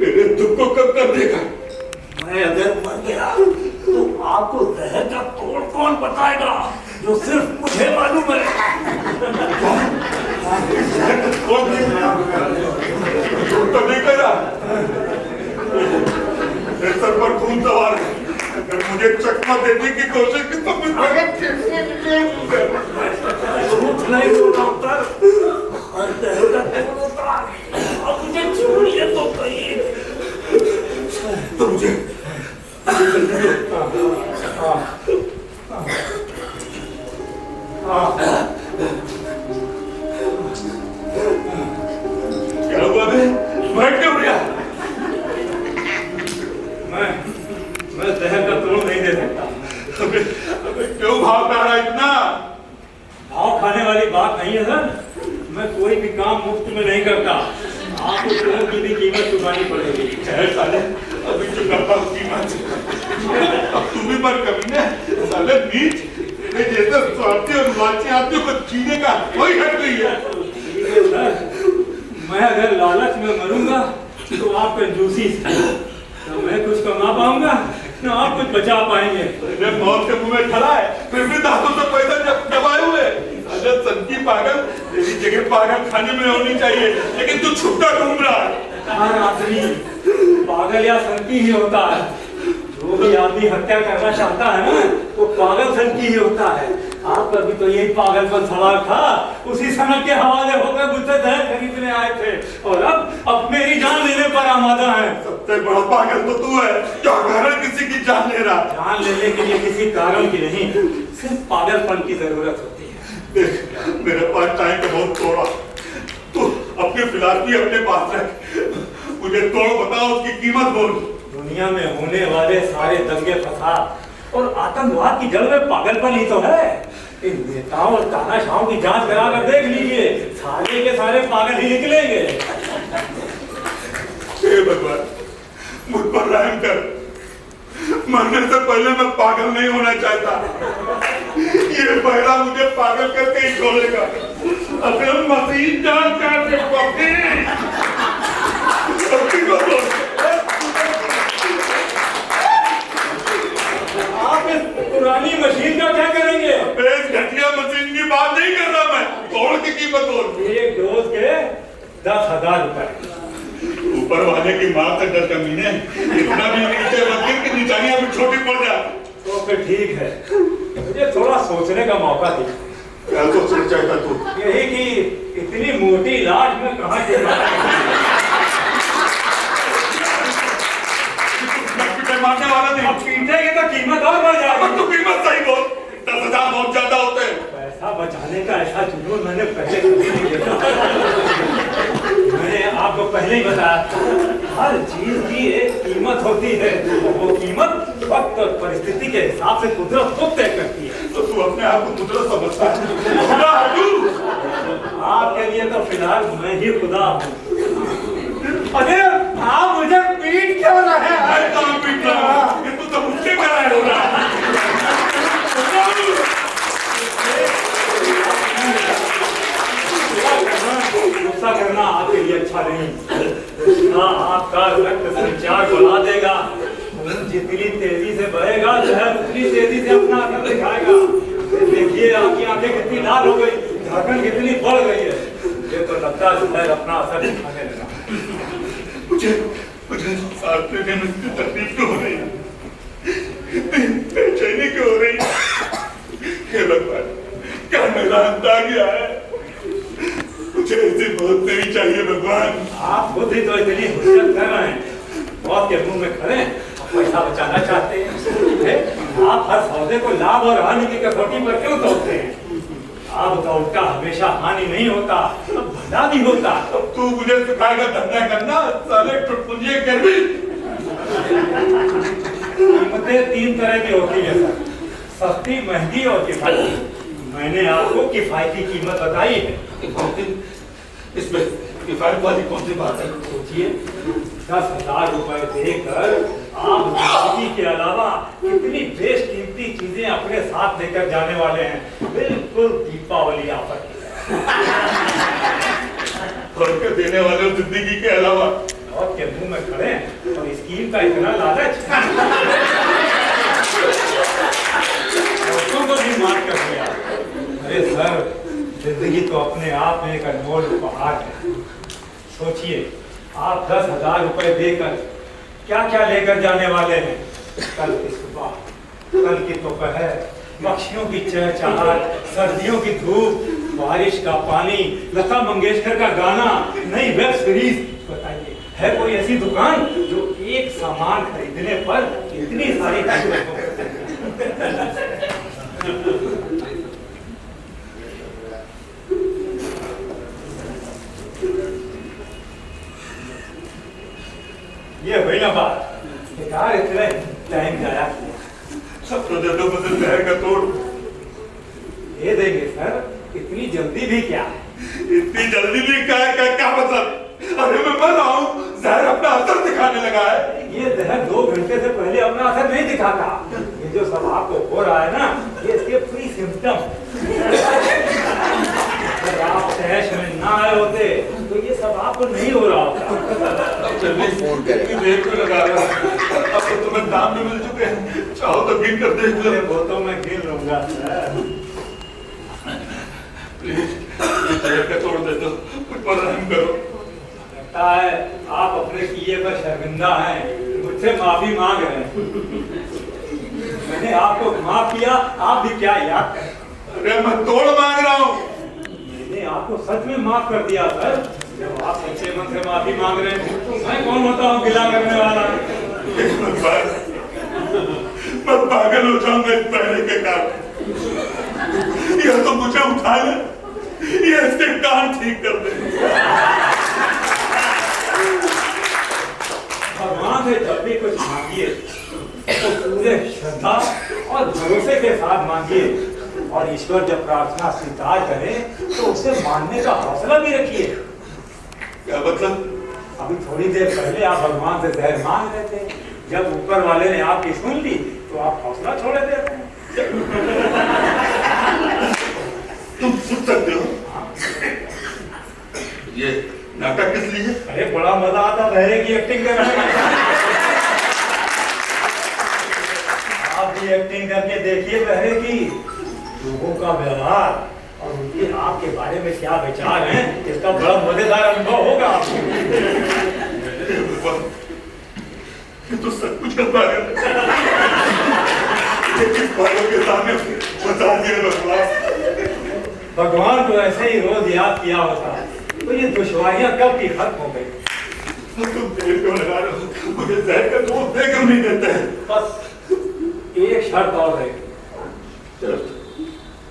मेरे दुख को कम कर देगा। मैं अगर मर गया तो आपको जहर का तोड़ कौन बताएगा, जो सिर्फ मुझे मालूम है। तो नहीं करा सर पर खून सवार है। अगर मुझे चकमा देने की कोशिश की तो झूठ नहीं बोला डॉक्टर, हर जहर का तोड़ होता है। अब मुझे छोड़िए तो कहिए। तो मुझे क्या हुआ मैं क्यों गया? मैं जहर का तोड़ नहीं दे सकता। अबे क्यों भाव में आ रहा इतना? भाव खाने वाली बात नहीं है सर। मैं कोई भी काम मुफ्त में नहीं करता। आपको तोड़ की भी कीमत चुकानी पड़ेगी। साले अभी चुकाता हूँ कीमत। अब तू भी मर कमीने साले नीच जैसे स्वार्थी और लालची आदमी को जीने का कोई हक नहीं है। मैं अगर लालच में मरूंगा तो आप कंजूसी से न मैं कुछ कमा पाऊंगा न आप कुछ बचा पाएंगे। मौत के मुंह में खड़ा है फिर भी दांतों से पैसा दबाए हुए। अरे संकी पागल, तेरी जगह पागल खाने में होनी चाहिए, लेकिन तू छुट्टा घूम रहा है। हर आदमी पागल या संकी ही होता है। जो भी आदमी हत्या करना चाहता है ना वो पागल संकी ही होता है। आप पर भी तो यही पागलपन सवार था। उसी समय के हवाले होकर मुझसे जहर खरीदने आए थे और अब मेरी जान लेने पर आमादा है। सबसे बड़ा पागल तो तू है जो कारण किसी की जान ले रहा। जान लेने के लिए किसी कारण की नहीं, सिर्फ पागलपन की जरूरत होती है। देख मेरे पास टाइम का बहुत थोड़ा, तू अपनी फिलॉसफी अपने पास रख। मुझे तोड़ बताओ, उसकी कीमत बोल। दुनिया में होने वाले सारे दंगे फसाद और आतंकवाद की जड़ में पागलपन ही तो है। इन नेताओं और तानाशाहों की जांच करा कर देख लीजिए, सारे के सारे पागल ही निकलेंगे। हे भगवान मुझ पर रहम कर। मरने से पहले मैं पागल नहीं होना चाहता। ये बहरा मुझे पागल करके ही छोड़ेगा। अगर मशीन जान कर दे पक्की को बोल। आप इस पुरानी मशीन का क्या करेंगे? इस घटिया मशीन की बात नहीं कर रहा मैं, तोड़ की कीमत बोल। एक डोज के 10,000 रुपए। ऊपर वाले की मां से डर कमीने, इतना भी नीचे मत गिर कि निशानियां भी छोटी पड़ जा। तो फिर ठीक है, मुझे थोड़ा सोचने का मौका दे। क्या सोचना चाहता तू? यही कि इतनी मोटी लाश में कहाँ से मारने वाला नहीं। अब पीटेंगे तो कीमत और बढ़ जाएगी। तू कीमत सही बोल। 10,000 बहुत ज्यादा होते हैं। पैसा बचाने का ऐसा जुनून मैंने पहले कभी नहीं देखा। मैंने आपको पहले ही बताया, हर चीज की एक कीमत होती है। वो कीमत वक्त और परिस्थिति के हिसाब से कुदरत खुद तय करती है। तो तू अपने आप को कुदरत समझता है? खुदा है तू। आपके लिए तो फिलहाल मैं ही खुदा हूँ। अरे आप मुझे पीट क्यों रहे हैं? मैं कहाँ पीट रहा हूँ? ये तो मुझसे कर रहा है। गुस्सा करना आपके लिए अच्छा नहीं। आपका रक्त संचार बढ़ा देगा। खून जितनी तेजी से बहेगा जहर उतनी तेजी से अपना असर दिखाएगा। देखिए आपकी आंखें कितनी लाल हो गई, धड़कन कितनी बढ़ गई है। ये तो लगता है जहर अपना असर दिखाने लगा। मुझे सांस लेने में तकलीफ क्यों हो रही है? बेचैनी क्यों हो रही है? हे भगवान, क्या मेरा अंत आ गया है? मुझे ऐसी मौत नहीं चाहिए भगवान। आप खुद ही तो इतनी हुज्जत कर रहे हैं, मौत के मुंह में खड़े पैसा बचाना चाहते हैं। आप हर सौदे को लाभ और हानि की कसौटी पर क्यों तोलते हैं? अब तो उल्टा हमेशा हानि नहीं होता, भला भी होता। अब तू मुझे सिखाएगा धंधा करना, साले टुटपुंजिए कर भी। कीमतें 3 तरह की होती है सर, सस्ती, महंगी और किफायती। मैंने आपको किफायती कीमत बताई है। इसमें किफायत वाली कौन सी बात है? सोचिए, 10,000 रुपए देकर आप जिंदगी के अलावा कितनी बेशकीमती चीजें अपने साथ लेकर जाने वाले हैं। बिल्कुल दीपावली ऑफर की और क्या देने वाले हो जिंदगी के अलावा? और के मुंह में खड़े हैं और स्कीम का इतना लालच औरतों को भी मार कर दिया। अरे सर, जिंदगी तो अपने आप में एक अनमोल उपहार है। सोचिए, आप 10,000 रुपए देकर क्या क्या लेकर जाने वाले हैं। कल की सुबह, कल की दोपहर, पक्षियों की चहचहाट, सर्दियों की धूप, बारिश का पानी, लता मंगेशकर का गाना, नई वेब सीरीज। बताइए, है कोई ऐसी दुकान जो एक सामान खरीदने पर इतनी सारी ये हुई ना बात। बेकार इतने टाइम जाया सब तो दे दो, मुझे जहर का तोड़। दे देंगे सर, इतनी जल्दी भी क्या है? इतनी जल्दी भी क्या मतलब? अरे मैं मर रहा हूँ, जहर अपना असर दिखाने लगा है। ये जहर 2 घंटे से पहले अपना असर नहीं दिखाता। ये जो सब आपको हो रहा है ना, ये इसके प्री सिम्टम। अगर आप तैश में ना आए होते तो ये सब आपको नहीं हो रहा होता। जल्दी फोन करें। देर क्यों लगा रहा है? अब तो तुम्हें दाम भी मिल चुके हैं, चाहो तो गिन कर देख लो। वो तो मैं गिन लूंगा सर। प्लीज ये जहर का तोड़ दे दो, कुछ पर रहम करो। लगता है आप अपने किए पर शर्मिंदा हैं, मुझसे माफी मांग रहे हैं। मैंने आपको माफ किया, आप भी क्या याद करें? अरे मैं तोड़ मांग रहा हूँ। मैंने आपको सच में माफ कर दिया सर। जब आप सच्चे मन से माफी मांग रहे हैं तो मैं कौन होता हूँ गिला करने वाला? मैं पागल हो जाऊंगा इस पहले के कारण। यह तो मुझे उठा ले, ये इसके कान ठीक कर दे। भगवान से जब भी कुछ मांगिए तो पूरे श्रद्धा और भरोसे के साथ मांगिए, और ईश्वर जब प्रार्थना स्वीकार करे तो उसे मानने का हौसला भी रखिए। क्या मतलब? अभी थोड़ी देर पहले आप भगवान से जहर मांग रहे थे, जब ऊपर वाले ने आपकी सुन ली तो आप हौसला छोड़ देते हैं। तुम सुन सकते हो? ये नाटक किस लिए? अरे बड़ा मजा आता बहरे की एक्टिंग करने में। आप भी एक्टिंग करके देखिए बहरे की। लोगों का व्यवहार और उनके आपके बारे में क्या विचार हैं, इसका बड़ा मजेदार अनुभव होगा आपको। तो सब कुछ कर पा रहे के सामने बता दिया। भगवान को ऐसे ही रोज याद किया होता तो ये दुश्वारियां कब की खत्म हो गई। तुम देर क्यों लगा रहे हो? मुझे जहर का दूध देकर नहीं देते हैं। बस एक शर्त और है।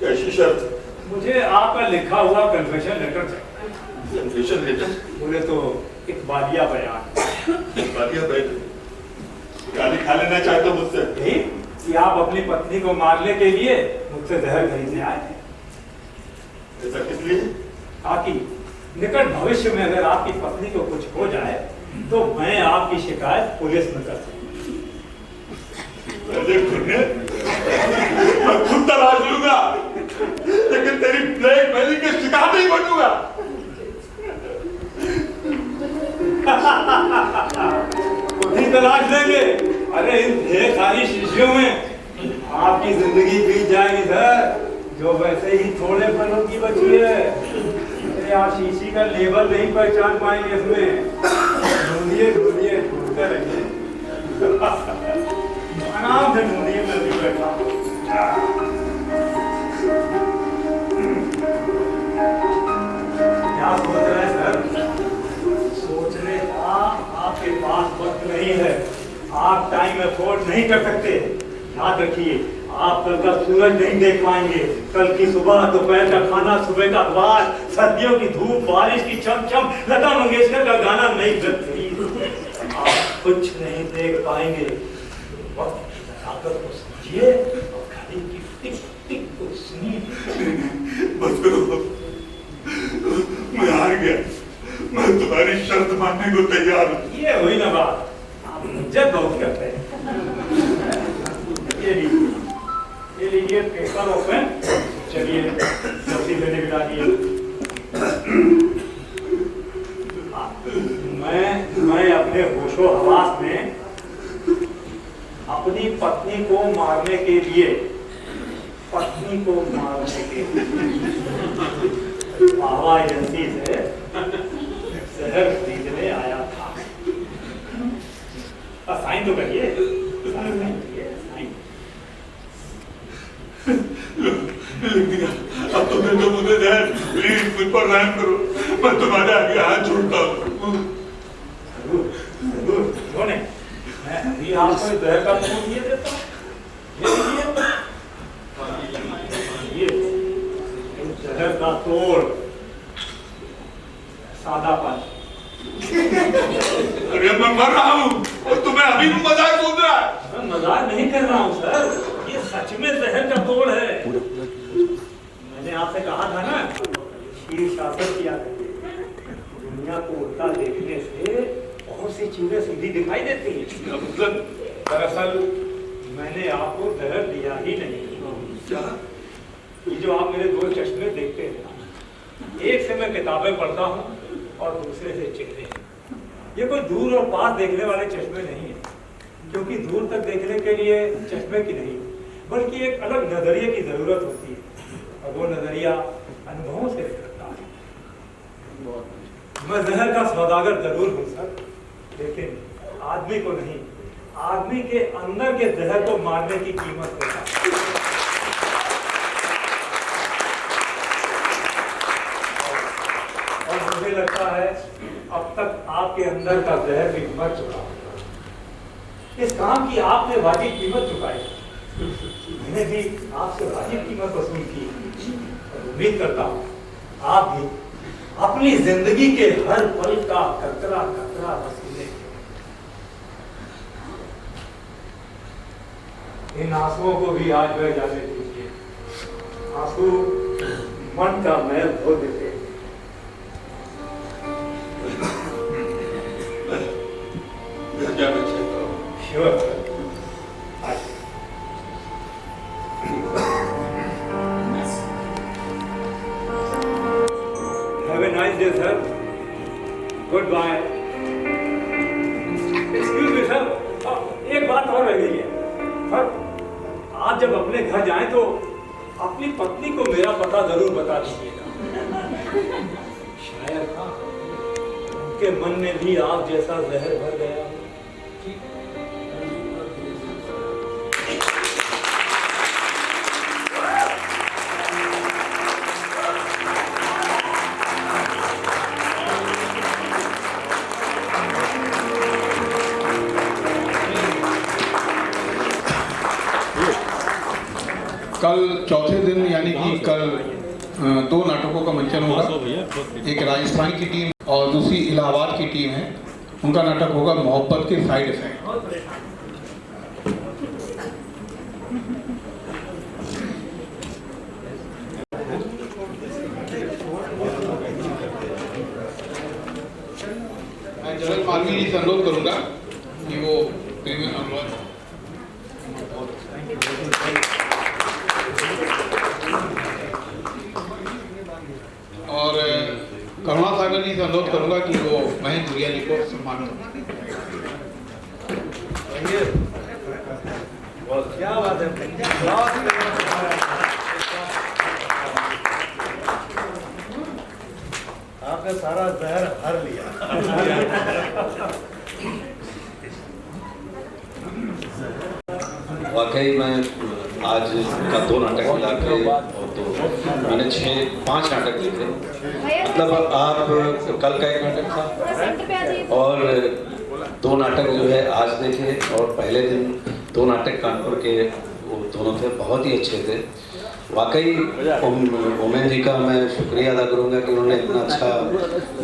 कैसी शर्त? मुझे आपका लिखा हुआ कन्फेशन लेटर चाहिए। Confession letter? बोले तो एक बालिया बयान। बालिया बयान? गाली खा लेना चाहते हो मुझसे? यही कि आप अपनी पत्नी को मारने के लिए मुझसे जहर खरीदने आए थे। ऐसा किस लिए? ताकि निकट भविष्य में अगर आपकी पत्नी को कुछ हो जाए तो मैं आपकी शिकायत पुलिस में कर सकूं। मैं खुद तलाश लूंगा, लेकिन तेरी ब्लैकमेलिंग की शिकार नहीं बनूंगा। खुद ही तलाश लेंगे। अरे इन ढेर सारी शीशियों में आपकी जिंदगी बीत जाएगी सर, जो वैसे ही थोड़े फलों की बची है। अरे आप शीशी का लेबल नहीं पहचान पाएंगे इसमें। ढूंढिए ढूंढिए ढूंढते रहिए। आराम से ढूंढिए, मैं भी बैठा हूं। क्या सोच रहे हैं सर? सोचने का आपके पास वक्त नहीं है। आप टाइम अफोर्ड नहीं कर सकते। याद रखिए, आप कल का सूरज नहीं देख पाएंगे। कल की सुबह, दोपहर का खाना, सुबह का अखबार, सर्दियों की धूप, बारिश की चमचम, लता मंगेशकर का गाना, नई वेब सीरीज, आप कुछ नहीं देख पाएंगे। वक्त की ताकत को समझिए और घड़ी की टिक टिक को सुनिए। बस करो, मैं हार गया, मैं तुम्हारी शर्त मानने को तैयार हूँ। ये हुई ना बात, आप जब बहुत करते हैं। ये लीजिए पेपर ओपन, चलिए सब्जी लेने बिता दिए। मैं अपने होशो हवास में अपनी पत्नी को मारने के लिए हवा एजेंसी से शहर खरीदने आया था। साइन तो करिए, अब तो मैं तो मुझे प्लीज मुझ पर रहम करो, मैं तुम्हारे आगे हाथ जोड़ता हूँ। जरूर क्यों नहीं, मैं अभी आपको जहर का खून ये देता हूँ। ये जहर का तोड़, सादा पानी। अरे मैं मर रहा हूँ और तुम्हें अभी भी मजाक सोच रहा है। मैं मजाक नहीं कर रहा हूँ सर, ये सच में जहर का तोड़ है। मैंने आपसे कहा था ना, शीर शासन किया करिए। दुनिया को उल्टा देखने से बहुत सी चीजें सीधी दिखाई देती हैं। दरअसल मैंने आपको जहर दिया ही नहीं। क्या? ये जो आप मेरे दो चश्मे देखते हैं, एक से मैं किताबें पढ़ता हूँ और दूसरे से चेहरे। ये कोई दूर और पास देखने वाले चश्मे नहीं है, क्योंकि दूर तक देखने के लिए चश्मे की नहीं बल्कि एक अलग नजरिए की जरूरत होती है, और वो नजरिया अनुभवों से निकलता है। मैं जहर का सौदागर जरूर हूँ सर, लेकिन आदमी को नहीं, आदमी के अंदर के जहर को मारने की कीमत देता है। और मुझे लगता है अब तक आपके अंदर का जहर भी मर चुका है। इस काम की आपने वाजिब कीमत चुकाई, मैंने भी आपसे वाजिब कीमत वसूल की। उम्मीद करता हूँ आप भी अपनी जिंदगी के हर पल का कतरा कतरा वसूले। इन आंसुओं को भी आज बह जाने दीजिए। आंसू मन का मैल धो देते। Sure. Have a nice day, sir. Goodbye. Excuse me, sir. एक बात और रह गई है। सर, आप जब अपने घर जाएं तो अपनी पत्नी को मेरा पता जरूर बता दीजिएगा। शायद उनके मन में भी आप जैसा जहर भर गया। कल चौथे दिन यानी कि कल 2 नाटकों का मंचन होगा। एक राजस्थान की टीम और दूसरी इलाहाबाद की टीम है, उनका नाटक होगा मोहब्बत के साइड इफेक्ट। मैं जनरल मालवीय जी से अनुरोध करूंगा कि वो प्रीमियर अनुरोध और करुणा सागर जी से अनुरोध करूंगा कि वो महेंद्र धुरिया जी को सम्मान करें। क्या बात है, आपने सारा जहर हर लिया। वाकई मैं आज का 2 नाटक मिला के और तो मैंने 5 नाटक लिखे। मतलब आप कल का एक नाटक था और 2 नाटक जो है आज देखे, और पहले दिन 2 नाटक कानपुर के वो दोनों थे, बहुत ही अच्छे थे। वाकई ओमेन जी का मैं शुक्रिया अदा करूँगा कि उन्होंने इतना अच्छा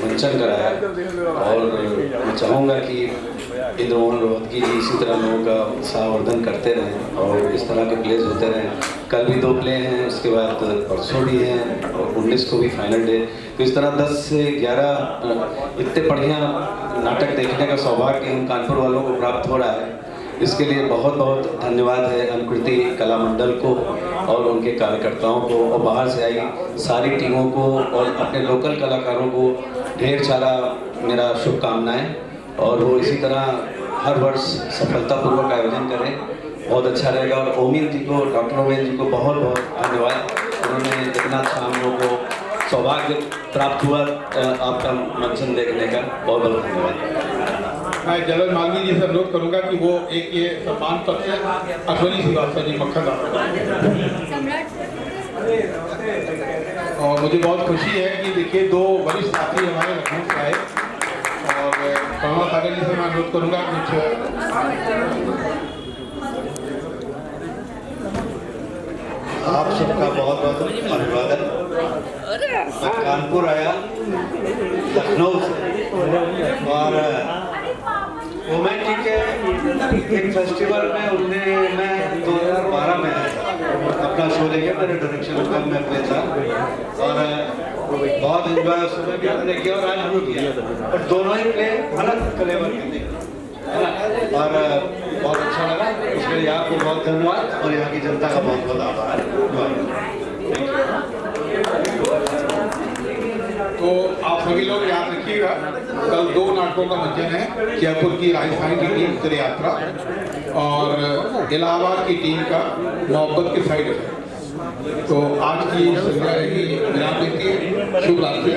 मंचन कराया, और मैं चाहूँगा कि इंद्रमोहन रोहतगी जी इसी तरह लोगों का उत्साहवर्धन करते रहें और इस तरह के प्लेज होते रहें। कल भी 2 प्ले हैं, उसके बाद परसों भी हैं और 19 को भी फाइनल डे। तो इस तरह 10 से 11 इतने बढ़िया नाटक देखने का सौभाग्य हम कानपुर वालों को प्राप्त हो रहा है। इसके लिए बहुत बहुत धन्यवाद है अनुकृति कला मंडल को और उनके कार्यकर्ताओं को और बाहर से आई सारी टीमों को और अपने लोकल कलाकारों को ढेर सारा मेरा शुभकामनाएं और वो इसी तरह हर वर्ष सफलतापूर्वक आयोजन करें, बहुत अच्छा रहेगा। और ओमिन जी को, डॉक्टर ओमिन जी को बहुत बहुत धन्यवाद, उन्होंने इतना अच्छा हम लोग को सौभाग्य प्राप्त हुआ आपका मंचन देखने का, बहुत बहुत धन्यवाद। मैं जनरल मालवीय जी से अनुरोध करूंगा कि वो एक ये सम्मान पत्र अश्वनी श्रीवास्तव जी मक्खन और मुझे बहुत खुशी है कि देखिए 2 वरिष्ठ साथी हमारे लखनऊ से आए और करुणा सागर जी से मैं अनुरोध करूंगा कुछ आप सबका बहुत बहुत अभिवादन। मैं कानपुर आया लखनऊ से और वोमेंटी के एक फेस्टिवल में उनने मैं 2012 में आया अपना शो लेके, मेरे डायरेक्शन का मैं प्ले था और बहुत एंजॉय उस समय भी हमने किया और आज हम किया और दोनों ही प्ले अलग फ्लेवर के थे और बहुत अच्छा लगा। इसके लिए आपको बहुत धन्यवाद और यहाँ की जनता का बहुत बहुत आभार। तो आप सभी लोग याद रखिएगा, कल 2 नाटकों का मंचन है, जयपुर की राजस्थान की टीम उत्तर यात्रा और इलाहाबाद की टीम का मोहब्बत के साइड है। तो आज की संध्या रहेगी विराम देती है। शुभ रात्रि।